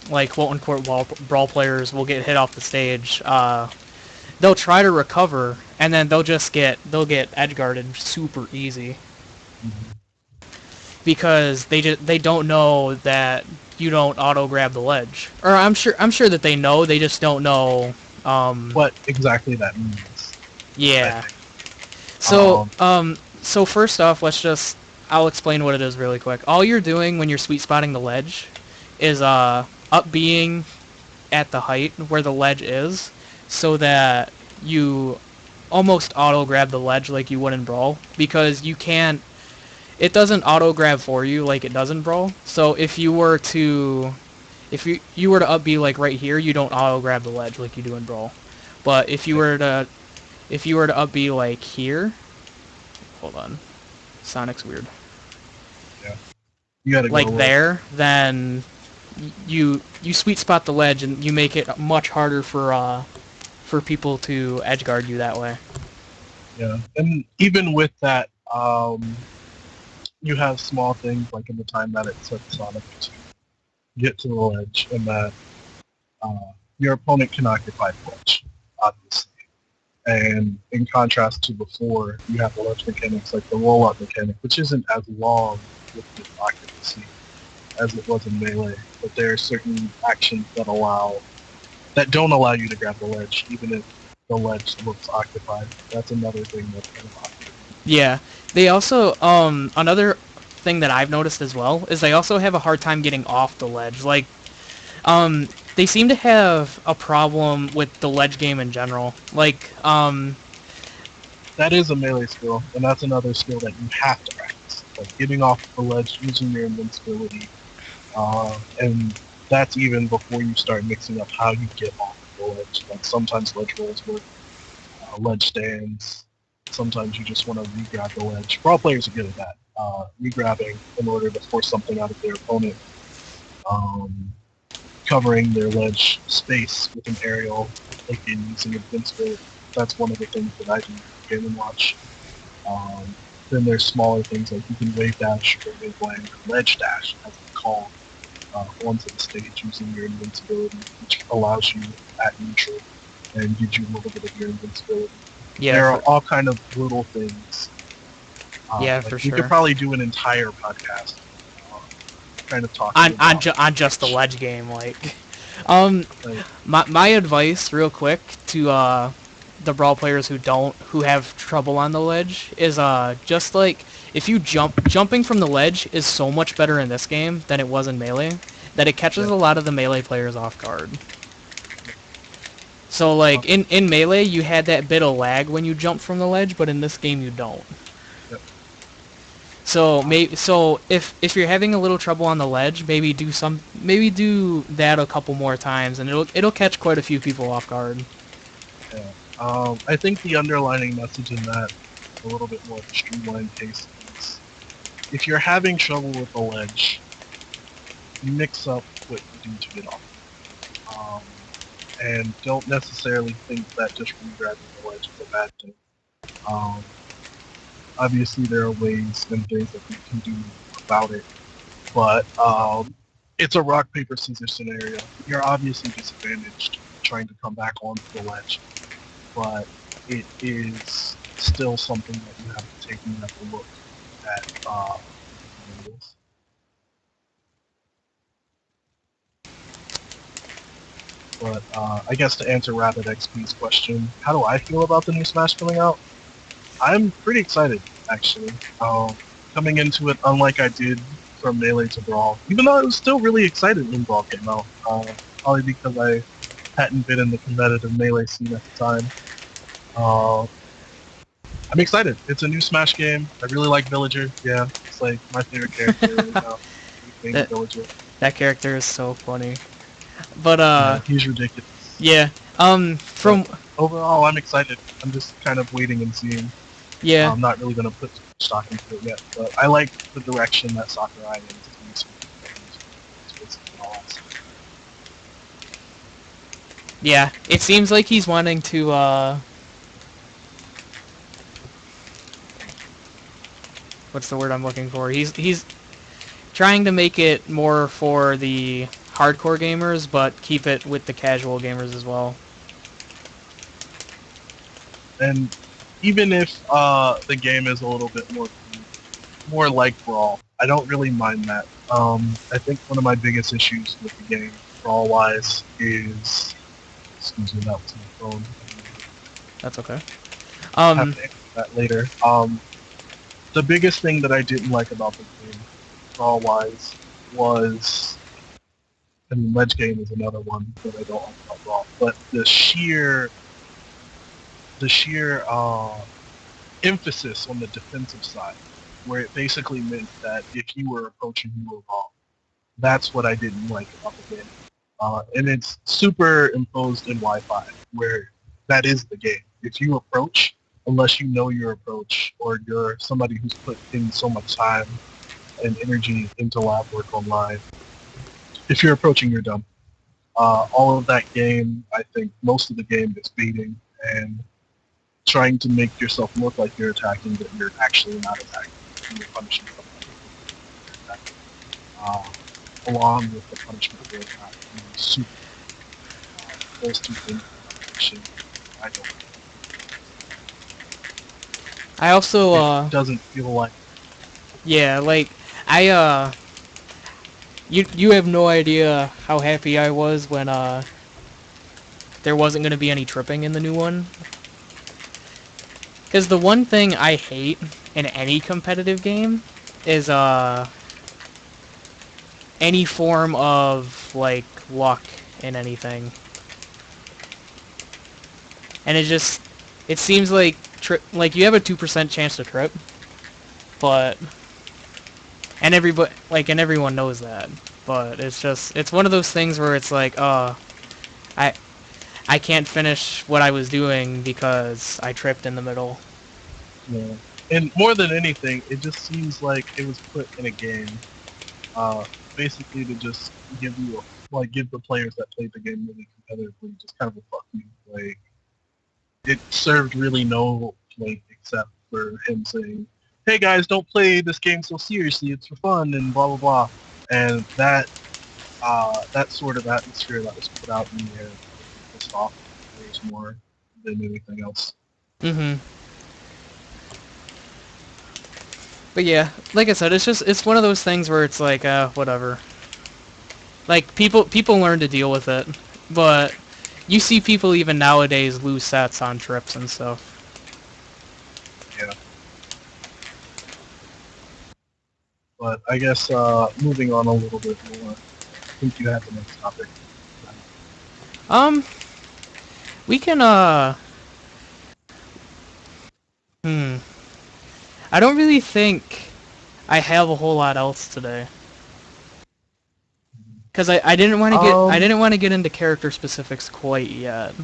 like quote unquote brawl players will get hit off the stage, they'll try to recover and then they'll get edge guarded super easy Mm-hmm. because they don't know that you don't auto grab the ledge. Or I'm sure that they know, they just don't know. What exactly that means, I Yeah. think. So so first off, I'll explain what it is really quick. All you're doing when you're sweet spotting the ledge is up being at the height where the ledge is, so that you almost auto grab the ledge like you would in Brawl, because you can't. It doesn't auto grab for you like it does in Brawl. So if you were to up B like right here, you don't auto grab the ledge like you do in Brawl. But if you were to up B like here, hold on, Sonic's weird. Yeah, you got to go Like there, then you sweet spot the ledge and you make it much harder for people to edge guard you that way. Yeah, and even with that, you have small things like in the time that it took Sonic to get to the ledge, and that your opponent can occupy the ledge, obviously. And in contrast to before, you have the ledge mechanics like the roll-up mechanic, which isn't as long with the occupancy as it was in Melee, but there are certain actions that don't allow you to grab the ledge, even if the ledge looks occupied. That's another thing that's kind of awkward. Yeah. They also another thing that I've noticed as well is they also have a hard time getting off the ledge. Like they seem to have a problem with the ledge game in general. Like That is a melee skill, and that's another skill that you have to practice. Like getting off the ledge, using your invincibility, and that's even before you start mixing up how you get off the ledge. Like sometimes ledge rolls work, ledge stands. Sometimes you just want to re-grab the ledge. Brawl players are good at that. Re-grabbing in order to force something out of their opponent. Um, Covering their ledge space with an aerial, again using invincibility. That's one of the things that I do in Game & Watch. Then there's smaller things like you can wave dash or wave land or ledge dash, as it's called, onto the stage using your invincibility, which allows you at neutral and gives you a little bit of your invincibility. yeah, There are all kind of little things. yeah, Like for we could sure. probably do an entire podcast kind of talking about On just the ledge game, like um like, my advice real quick to the brawl players who have trouble on the ledge is just like if you jumping from the ledge is so much better in this game than it was in Melee that it catches yeah, a lot of the Melee players off guard. So like uh, in Melee you had that bit of lag when you jumped from the ledge, but in this game you don't. yeah. So if you're having a little trouble on the ledge, maybe do that a couple more times, and it'll catch quite a few people off guard. Yeah. I think the underlining message in that, a little bit more of a streamlined case, is if you're having trouble with the ledge, you mix up what you do to get off. And don't necessarily think that just re-grabbing the ledge is a bad thing. Um, obviously, there are ways and things that you can do about it, but it's a rock paper scissors scenario. You're obviously disadvantaged trying to come back onto the ledge, but it is still something that you have to take and you have to look at. But I guess to answer Rapid XP's question, how do I feel about the new Smash coming out? I'm pretty excited, actually. Coming into it, unlike I did from Melee to Brawl, even though I was still really excited when Brawl came out, probably because I hadn't been in the competitive Melee scene at the time. I'm excited. It's a new Smash game. I really like Villager. Yeah, it's like my favorite character right now. That Villager. that character is so funny. But Yeah, he's ridiculous. yeah. From But overall, I'm excited. I'm just kind of waiting and seeing. yeah. I'm not really going to put stock into it yet, but I like the direction that Sakurai is. Yeah, it seems like he's wanting to, what's the word I'm looking for? He's trying to make it more for the hardcore gamers, but keep it with the casual gamers as well. And even if the game is a little bit more like Brawl, I don't really mind that. I think one of my biggest issues with the game, Brawl-wise, is... Excuse me, that was my phone. That's okay. I'll have to answer that later. The biggest thing that I didn't like about the game, Brawl-wise, was... I mean, ledge game is another one that I don't like about Brawl, but the sheer emphasis on the defensive side, where it basically meant that if you were approaching, you were wrong. That's what I didn't like about the game. And it's superimposed in Wi-Fi, where that is the game. If you approach, unless you know your approach, or you're somebody who's put in so much time and energy into lab work online, if you're approaching, you're done. All of that game, I think most of the game is baiting and trying to make yourself look like you're attacking, but you're actually not attacking. You're punishing somebody. Along with the punishment rate being super. Those two things I don't. I also, It doesn't feel like. yeah, like, you have no idea how happy I was when, there wasn't going to be any tripping in the new one. Because the one thing I hate in any competitive game is, any form of, like, luck in anything. And it seems like, like, you have a 2% chance to trip, but, and everyone knows that, but it's one of those things where it's like, I, I can't finish what I was doing because I tripped in the middle. Yeah. And more than anything, it just seems like it was put in a game, basically to just give give the players that played the game really competitively just kind of a fuck you. Like, it served really no point except for him saying, "Hey guys, don't play this game so seriously. It's for fun," and blah blah blah. And that sort of atmosphere that was put out in the air pissed off players more than anything else. Mm-hmm. But yeah, like I said, it's one of those things where it's like, whatever. Like, people learn to deal with it, but you see people even nowadays lose sets on trips and stuff. Yeah. But I guess moving on a little bit more, I think you have the next topic. Um, we can, hmm. I don't really think I have a whole lot else today. Because I didn't want to get into character specifics quite yet.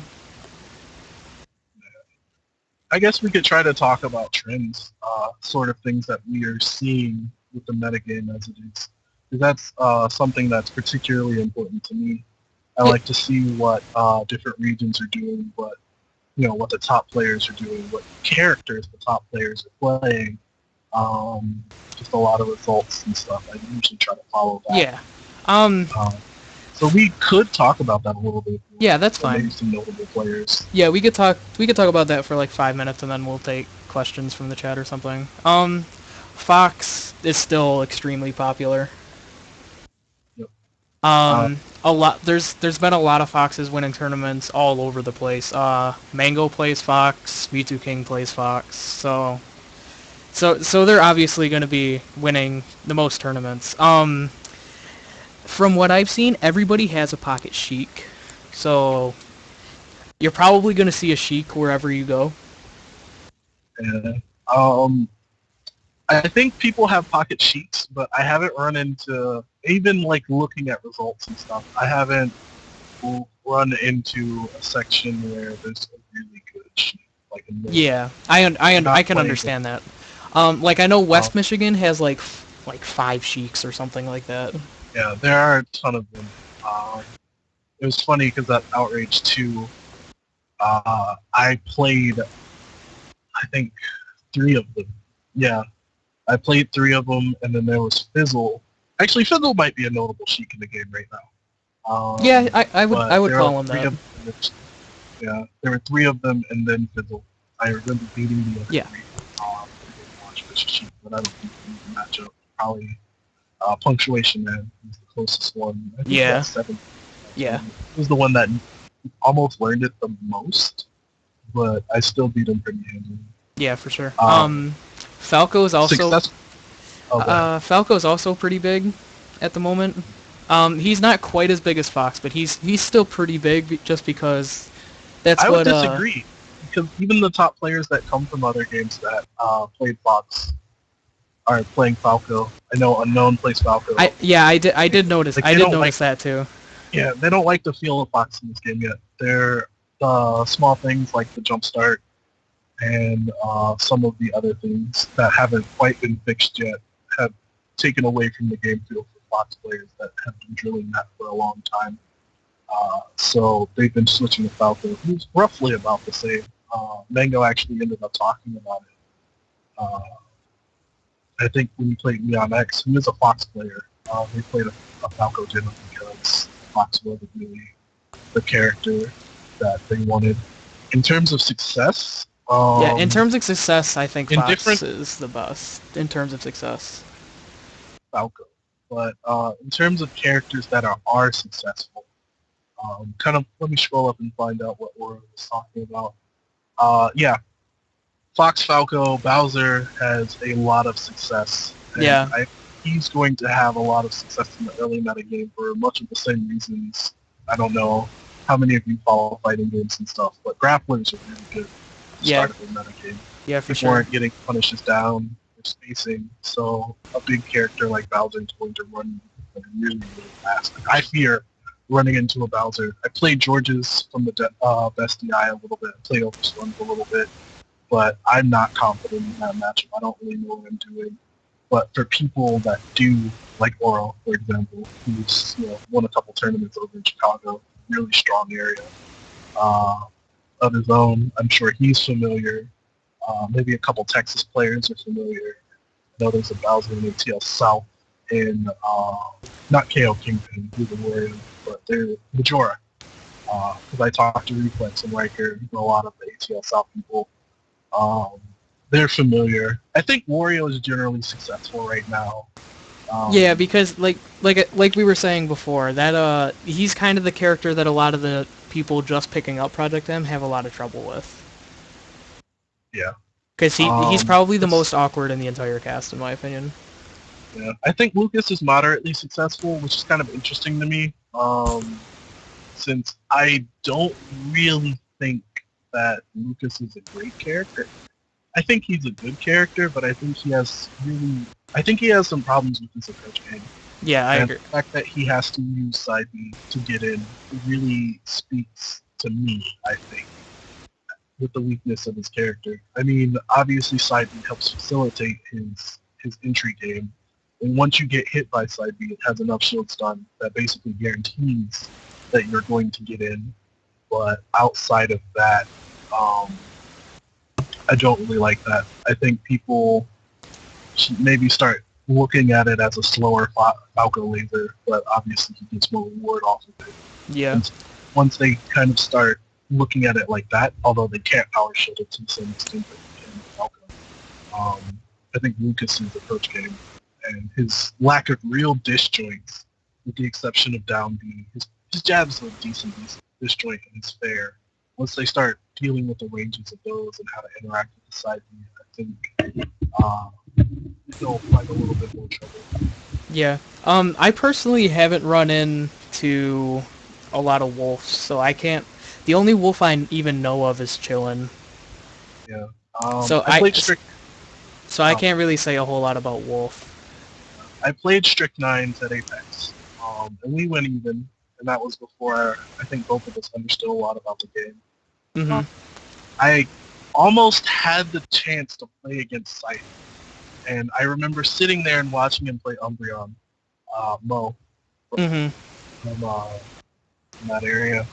I guess we could try to talk about trends, sort of things that we are seeing with the metagame as it is. Because that's something that's particularly important to me. I Yeah. like to see what different regions are doing, what the top players are doing, what characters the top players are playing. Just a lot of results and stuff. I usually try to follow that. Yeah. So we could talk about that a little bit. Yeah, that's So maybe fine. some notable players. Yeah, we could talk about that for like 5 minutes, and then we'll take questions from the chat or something. Fox is still extremely popular. Yep. Uh, A lot. There's been a lot of Foxes winning tournaments all over the place. Mango plays Fox. Mewtwo King plays Fox. So they're obviously going to be winning the most tournaments. From what I've seen, everybody has a pocket Sheik. So you're probably going to see a Sheik wherever you go. and, I think people have pocket sheets, but I haven't run into, even like looking at results and stuff, I haven't run into a section where there's a really good sheet. Like Yeah, I can understand that. Like I know West Michigan has like 5 Sheiks or something like that. Yeah, there are a ton of them. It was funny because at Outrage 2, I played, I think, 3 of them. Yeah, I played 3 of them, and then there was Fizzle. Actually, Fizzle might be a notable sheik in the game right now. Yeah, I would call him that. Yeah, there were 3 of them, and then Fizzle. I remember beating the other 3. I didn't watch which sheik, but I don't think we match up. Probably Punctuation Man was the closest one. I think Yeah. that's 7. Yeah. He was the one that almost learned it the most, but I still beat him pretty handily. Yeah, for sure. Falco's also Falco's also pretty big at the moment. He's not quite as big as Fox, but he's still pretty big just because that's I what. would disagree because even the top players that come from other games that played Fox are playing Falco. I know Unknown plays Falco. I did notice. Like, I did notice that too. Yeah, they don't like the feel of Fox in this game yet. They're small things like the jump start and some of the other things that haven't quite been fixed yet have taken away from the game feel for Fox players that have been drilling that for a long time. So they've been switching to Falco, who's roughly about the same. Mango actually ended up talking about it. I think when he played Neon X, he was a Fox player. They played a Falco demo because Fox wasn't really the character that they wanted. In terms of success, in terms of success, I think Fox is the best in terms of success. Falco, but in terms of characters that are successful, kind of let me scroll up and find out what Aura was talking about. Yeah, Fox Falco Bowser has a lot of success. And he's going to have a lot of success in the early metagame for much of the same reasons. I don't know how many of you follow fighting games and stuff, but grapplers are really good at the start of the metagame. Yeah, for People sure. aren't getting punishes down or spacing, so a big character like Bowser is going to run really, really fast. I fear running into a Bowser. I played George's from the best DI a little bit. I played Overstorm a little bit, but I'm not confident in that matchup. I don't really know what I'm doing. But for people that do, like Oro, for example, who's won a couple tournaments over in Chicago, really strong area of his own, I'm sure he's familiar. Maybe a couple Texas players are familiar. I know there's a Bowser in ATL South in, not KO Kingpin, who's a Wario, but they're Majora. Because I talked to Reflex and Riker, a lot of the ATL South people. They're familiar. I think Wario is generally successful right now. Yeah, because like we were saying before, that he's kind of the character that a lot of the people just picking up Project M have a lot of trouble with. Yeah. Because he's probably the most awkward in the entire cast, in my opinion. Yeah, I think Lucas is moderately successful, which is kind of interesting to me, since I don't really think that Lucas is a great character. I think he's a good character, but I think he has some problems with his approach game. Yeah, I And agree. the fact that he has to use side B to get in really speaks to me, I think, with the weakness of his character. I mean, obviously side B helps facilitate his entry game. And once you get hit by side B, it has enough shield stun that basically guarantees that you're going to get in. But outside of that, um, I don't really like that. I think people should maybe start looking at it as a slower Falco laser, but obviously he gets more reward off of it. Yeah. And once they kind of start looking at it like that, although they can't power shield it to the same extent that they can with Falco, I think Lucas's approach game and his lack of real disjoints, with the exception of down B, his jab's a decent disjoint and it's fair. Once they start dealing with the ranges of those and how to interact with the side B, I think he'll find a little bit more trouble. Yeah. I personally haven't run into a lot of wolves, so I can't. The only wolf I even know of is Chillin. Yeah. So I played Strict. I can't really say a whole lot about wolf. I played Strict Nines at Apex, and we went even, and that was before I think both of us understood a lot about the game. Mm-hmm. I almost had the chance to play against Sight, and I remember sitting there and watching him play Umbreon, Mo, Mm-hmm. in that area.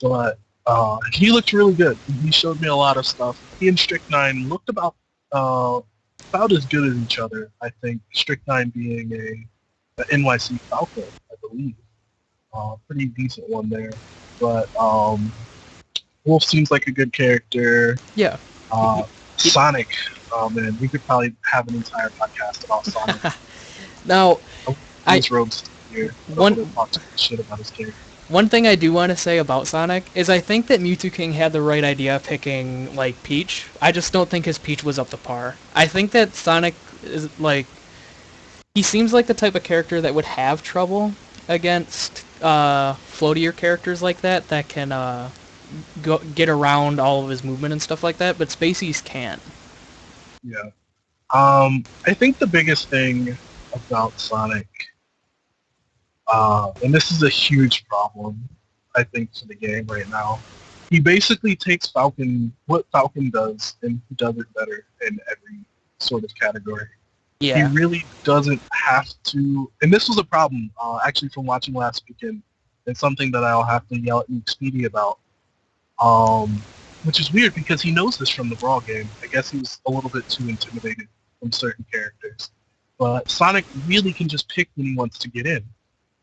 But he looked really good. He showed me a lot of stuff. He and Strict9 looked about as good as each other, I think. Strict9 being a NYC Falco, I believe. Pretty decent one there. But Wolf seems like a good character. Yeah. Sonic, man, we could probably have an entire podcast about Sonic. Now, His rogues here. One- Talk shit about his character. one thing I do want to say about Sonic is I think that Mewtwo King had the right idea picking, like, Peach. I just don't think his Peach was up to par. I think that Sonic is, like... He seems like the type of character that would have trouble against floatier characters like that can get around all of his movement and stuff like that, but Spaceys can't. Yeah. I think the biggest thing about Sonic, and this is a huge problem, I think, for the game right now. He basically takes what Falcon does, and he does it better in every sort of category. Yeah. He really doesn't have to, and this was a problem, actually, from watching last weekend, and something that I'll have to yell at Expedia about, which is weird because he knows this from the Brawl game. I guess he was a little bit too intimidated from certain characters. But Sonic really can just pick when he wants to get in.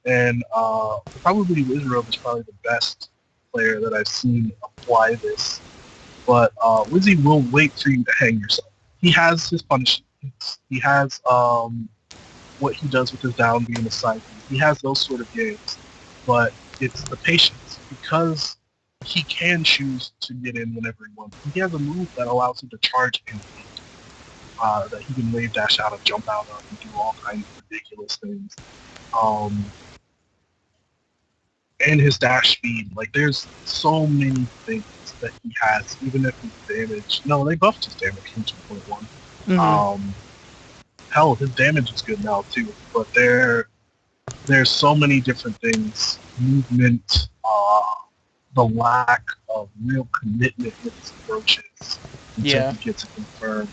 And probably Yo0o0o is probably the best player that I've seen apply this. But Wizzy will wait for you to hang yourself. He has his punishments. He has what he does with his down B and his side B. He has those sort of games. But it's the patience. Because he can choose to get in whenever he wants. He has a move that allows him to charge in that he can wave dash out and jump out of and do all kinds of ridiculous things. And his dash speed. Like, there's so many things that he has, even if his damage... No, they buffed his damage from 2.1. Mm-hmm. Hell, his damage is good now, too. But there's so many different things. Movement, the lack of real commitment with his approaches until he gets it confirmed,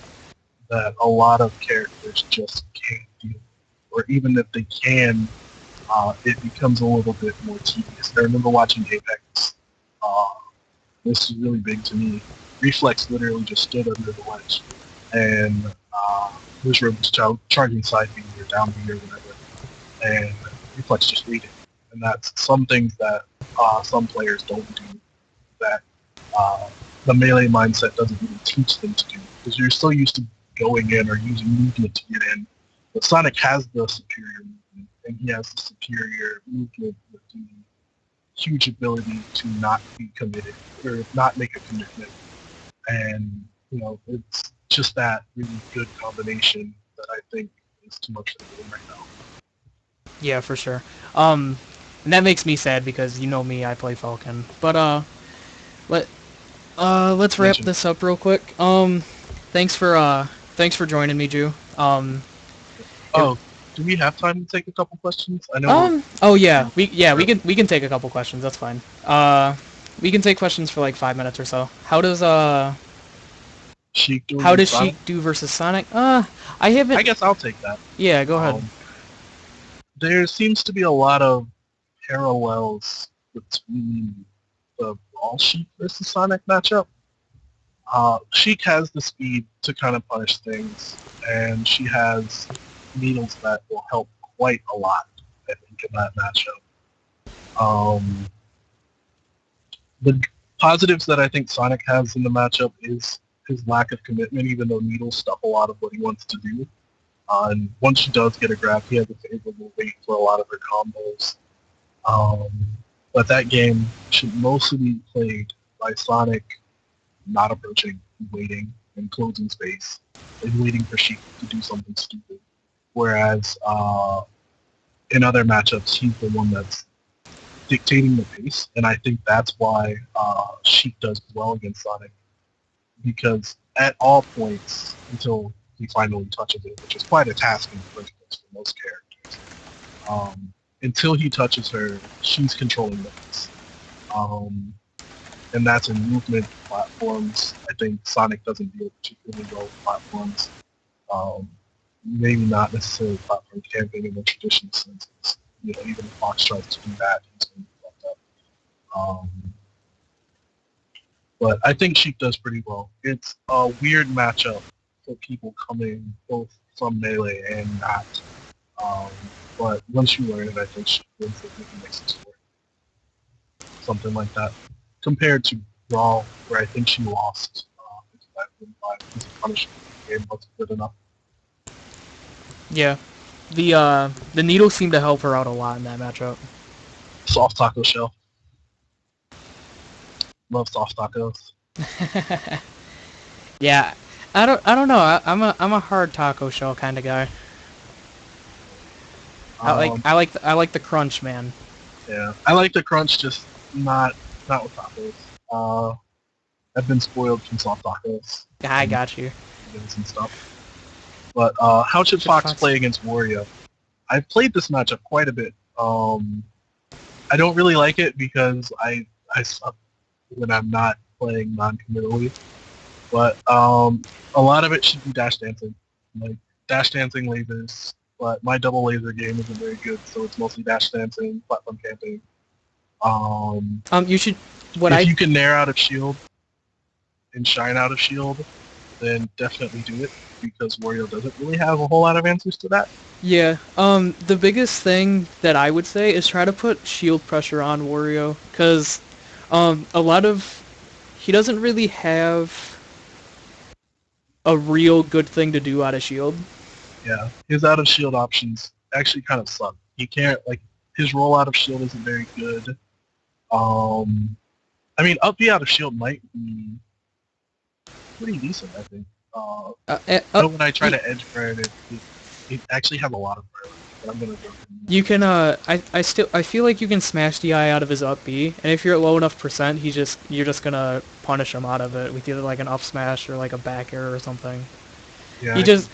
that a lot of characters just can't do. Or even if they can, it becomes a little bit more tedious. I remember watching Apex. This is really big to me. Reflex literally just stood under the ledge, and Yo0o0o was charging side B or down B or whatever, and Reflex just waited. And that's some things that some players don't do, that the melee mindset doesn't really teach them to do, because you're so used to going in or using movement to get in. But Sonic has the superior movement, and he has the superior movement with the huge ability to not be committed, or not make a commitment. And, it's just that really good combination that I think is too much for the game right now. Yeah, for sure. And that makes me sad because you know me, I play Falcon. But let's wrap this up real quick. thanks for joining me, Ju. It, Oh, do we have time to take a couple questions? I know oh yeah, we're we can take a couple questions. That's fine. We can take questions for like 5 minutes or so. Sheik doing How in does Sonic. Sheik do versus Sonic? I I haven't. guess I'll take that. Yeah, go ahead. There seems to be a lot of parallels between the Brawl Sheik versus Sonic matchup. Sheik has the speed to kind of punish things, and she has needles that will help quite a lot, I think, in that matchup. Um, the positives that I think Sonic has in the matchup is his lack of commitment, even though needles stop a lot of what he wants to do. And once she does get a grab, he has a favorable weight for a lot of her combos. Um, but that game should mostly be played by Sonic not approaching, waiting, and closing space, and waiting for Sheik to do something stupid. Whereas in other matchups, he's the one that's dictating the pace, and I think that's why Sheik does well against Sonic, because at all points until he finally touches it, which is quite a task in the first place for most characters, until he touches her, she's controlling the pace. And that's in movement platforms. I think Sonic doesn't deal particularly well with platforms. Um, Maybe not necessarily platform camping in the traditional sense. Even if Fox tries to do that, he's going to be fucked up. But I think Sheik does pretty well. It's a weird matchup for people coming both from Melee and not. Um, but once you learn it, I think Sheik wins it with a mix of score. Something like that. Compared to Brawl, where I think she lost because the punishment game wasn't good enough. Yeah, the needles seem to help her out a lot in that matchup. Soft taco shell. Love soft tacos. Yeah, I don't know. I'm a hard taco shell kind of guy. I like the crunch, man. Yeah, I like the crunch, just not with tacos. I've been spoiled from soft tacos I and got you. and stuff. But how should Fox play against Wario? I've played this matchup quite a bit. I don't really like it because I suck when I'm not playing non-committally. But a lot of it should be dash dancing, like dash dancing lasers. But my double laser game isn't very good, so it's mostly dash dancing, platform camping. You should. If you can nair out of shield and shine out of shield, then definitely do it, because Wario doesn't really have a whole lot of answers to that. Yeah. The biggest thing that I would say is try to put shield pressure on Wario, cause a lot of he doesn't really have a real good thing to do out of shield. Yeah, his out of shield options actually kind of suck. He can't, like, his roll out of shield isn't very good. I mean, up B out of shield might be pretty decent, I think. When I try to edge guard it actually has a lot of priority, but I'm gonna go. You can I feel like you can smash DI out of his up B, and if you're at low enough percent, you're just gonna punish him out of it with either like an up smash or like a back air or something. Yeah, You just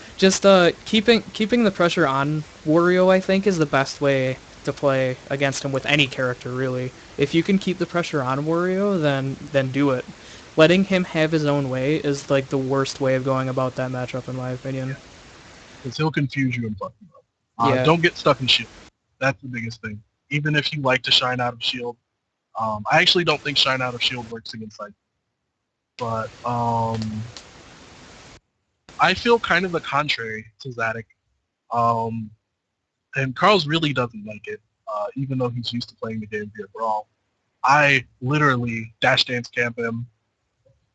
keeping the pressure on Wario, I think, is the best way to play against him with any character, really. If you can keep the pressure on Wario, then do it. Letting him have his own way is like the worst way of going about that matchup, in my opinion. because he'll confuse you and fuck you up. Yeah. Don't get stuck in shield. That's the biggest thing. Even if you like to shine out of shield, I actually don't think shine out of shield works against Cypher. But I feel kind of the contrary to Xatic. And Carl's really doesn't like it, even though he's used to playing the game via Brawl. I literally dash dance camp him,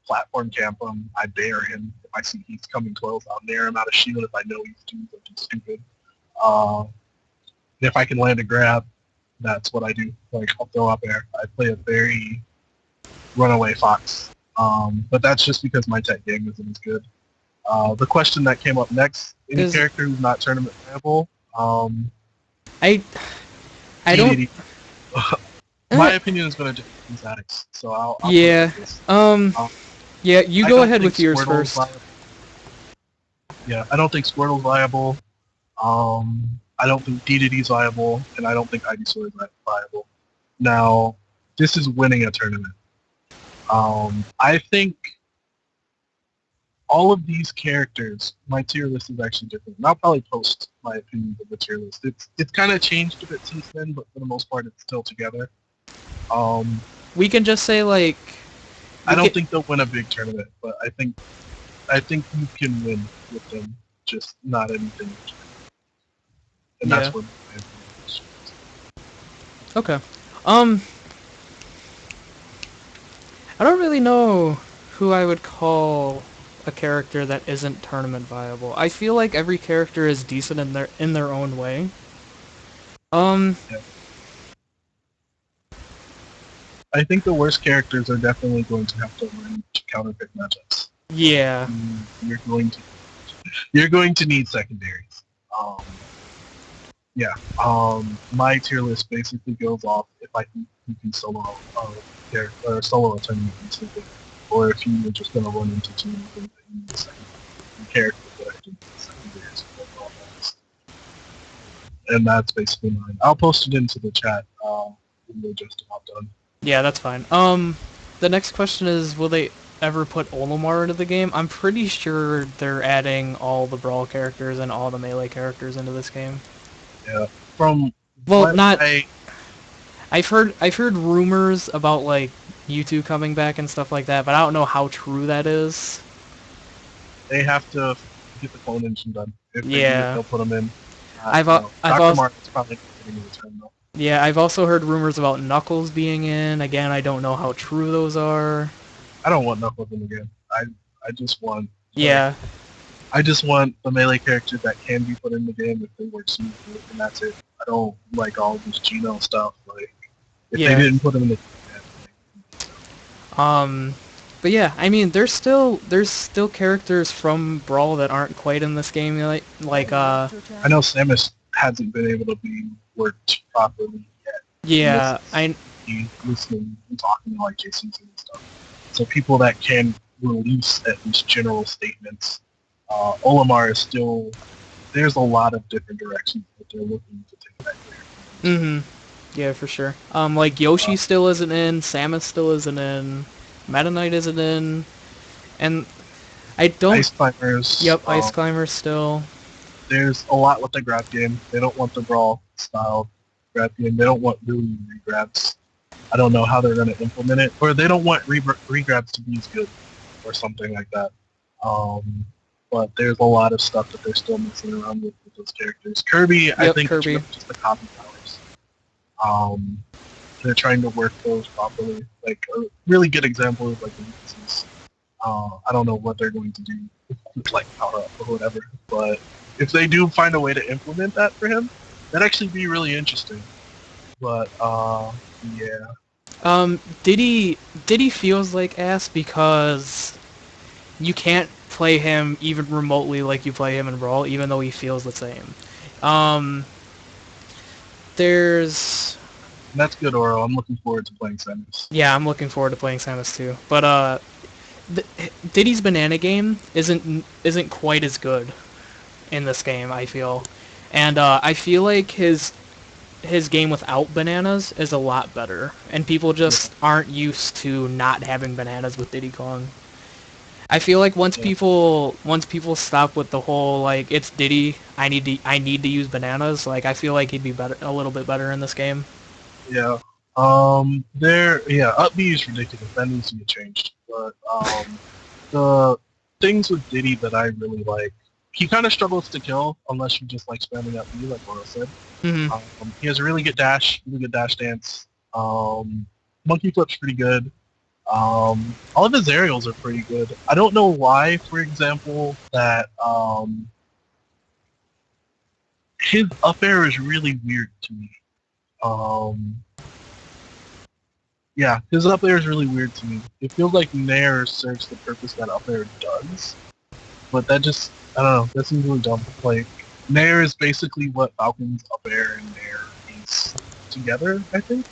platform camp him, I bear him. If I see he's coming close, I'll nair him out of shield if I know he's doing something stupid. If I can land a grab, that's what I do. Like, I'll throw up air. I play a very runaway Fox. But that's just because my tech game isn't as good. The question that came up next, any character who's not tournament playable, I don't. My opinion is going to differ from Xatic's, so I'll yeah. Yeah, you go ahead with yours Squirtle's first. viable. Yeah, I don't think Squirtle's viable. I don't think DDD's viable, and I don't think Ivysaur is viable. Now, this is winning a tournament. I think all of these characters, my tier list is actually different. And I'll probably post my opinion of the tier list. It's kind of changed a bit since then, but for the most part, it's still together. We can just say like I don't think they'll win a big tournament, but I think you can win with them, just not anything. And Yeah. that's what. Okay. I don't really know who I would call a character that isn't tournament viable. I feel like every character is decent in their own way. Yeah. I think the worst characters are definitely going to have to learn to counterpick matchups. Yeah. You're going to need secondaries. Yeah. My tier list basically goes off if I think you can solo or solo a tournament instantly, or if you were just going to run into two and you need a second character that I think secondaries overall best. And that's basically mine. I'll post it into the chat when we're just about done. Yeah, that's fine. The next question is, will they ever put Olimar into the game? I'm pretty sure they're adding all the Brawl characters and all the Melee characters into this game. Yeah. From well, not. I've heard rumors about like Yo0o0o coming back and stuff like that, but I don't know how true that is. They have to get the clone engine done. If they do, they'll put them in. I've Dr. Martin's probably getting the return though. Yeah, I've also heard rumors about Knuckles being in. Again, I don't know how true those are. I don't want Knuckles in the game. I just want. Yeah. I just want the Melee character that can be put in the game if they work smoothly, and that's it. I don't like all this Geno stuff. Like, if they didn't put him in the game. But yeah, I mean, there's still characters from Brawl that aren't quite in this game. I know Samus hasn't been able to be worked properly yet. Yeah, listening and talking to like JCs and stuff. So people that can release at least general statements. Olimar is still. There's a lot of different directions that they're looking to take that player. Mm-hmm. Yeah, for sure. Like Yoshi still isn't in. Samus still isn't in. Meta Knight isn't in. And I don't. Ice Climbers. Yep, Ice Climbers still. There's a lot with the grab game. They don't want the Brawl style grab game. They don't want really regrabs. I don't know how they're going to implement it, or they don't want regrabs to be as good, or something like that. But there's a lot of stuff that they're still messing around with those characters. Kirby, I think, is really just the copy powers. They're trying to work those properly. Like a really good example is like the weaknesses. I don't know what they're going to do with like power up or whatever, but if they do find a way to implement that for him, that'd actually be really interesting. But yeah. Diddy feels like ass because you can't play him even remotely like you play him in Brawl, even though he feels the same. There's. That's good, Oro. I'm looking forward to playing Samus. Yeah, I'm looking forward to playing Samus too. But Diddy's banana game isn't quite as good in this game, I feel, and I feel like his game without bananas is a lot better, and people just aren't used to not having bananas with Diddy Kong. I feel like once people stop with the whole like it's Diddy, I need to use bananas, like I feel like he'd be a little bit better in this game. Yeah. Up B is ridiculous. That needs to get changed. But the things with Diddy that I really like, he kind of struggles to kill unless you just like spamming up B, like Laura said. Mm-hmm. He has a really good dash dance. Monkey flip's pretty good. All of his aerials are pretty good. I don't know why, for example, that his up air is really weird to me. Yeah, his up air is really weird to me. It feels like Nair serves the purpose that up air does, but that just, I don't know, that seems really dumb. Like, Nair is basically what Falcon's up air and Nair is together, I think,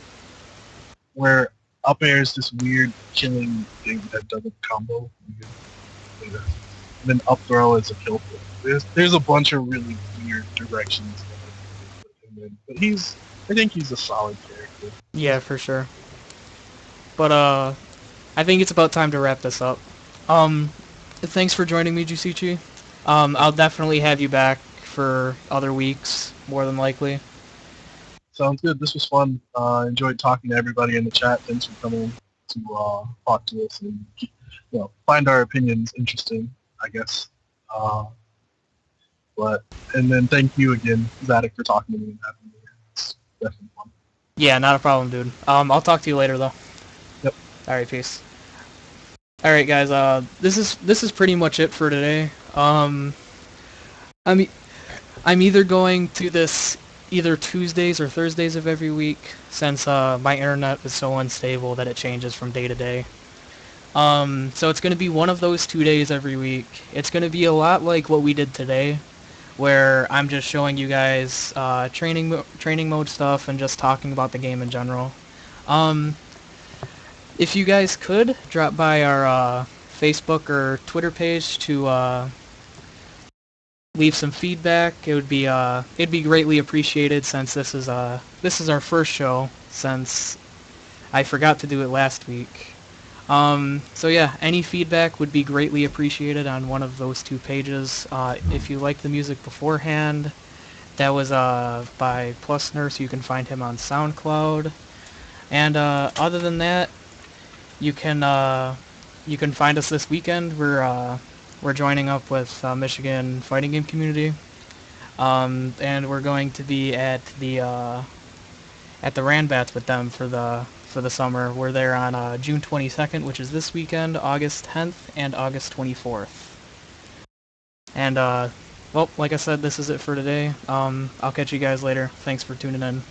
where up air is this weird killing thing that doesn't combo. and then up throw is a kill flip. There's a bunch of really weird directions that I put him in, but I think he's a solid character. Yeah, for sure. But I think it's about time to wrap this up. Thanks for joining me, Juushichi. I'll definitely have you back for other weeks, more than likely. Sounds good. This was fun. Enjoyed talking to everybody in the chat. Thanks for coming to talk to us and find our opinions interesting, I guess. Uh, and then thank you again, Xatic, for talking to me and having me here. It's definitely fun. Yeah, not a problem, dude. I'll talk to you later, though. Yep. Alright, peace. Alright, guys, this is pretty much it for today. I'm either going to this either Tuesdays or Thursdays of every week, since my internet is so unstable that it changes from day to day. So it's going to be one of those 2 days every week. It's going to be a lot like what we did today, where I'm just showing you guys training mode stuff and just talking about the game in general. If you guys could drop by our Facebook or Twitter page to leave some feedback, it'd be greatly appreciated, since this is our first show since I forgot to do it last week. So yeah, any feedback would be greatly appreciated on one of those two pages. If you like the music beforehand, that was by Plus Nurse. You can find him on SoundCloud. And other than that, you can find us this weekend. We're joining up with Michigan Fighting Game Community, and we're going to be at the Ranbats with them for the summer. We're there on June 22nd, which is this weekend, August 10th, and August 24th. And well, like I said, this is it for today. I'll catch you guys later. Thanks for tuning in.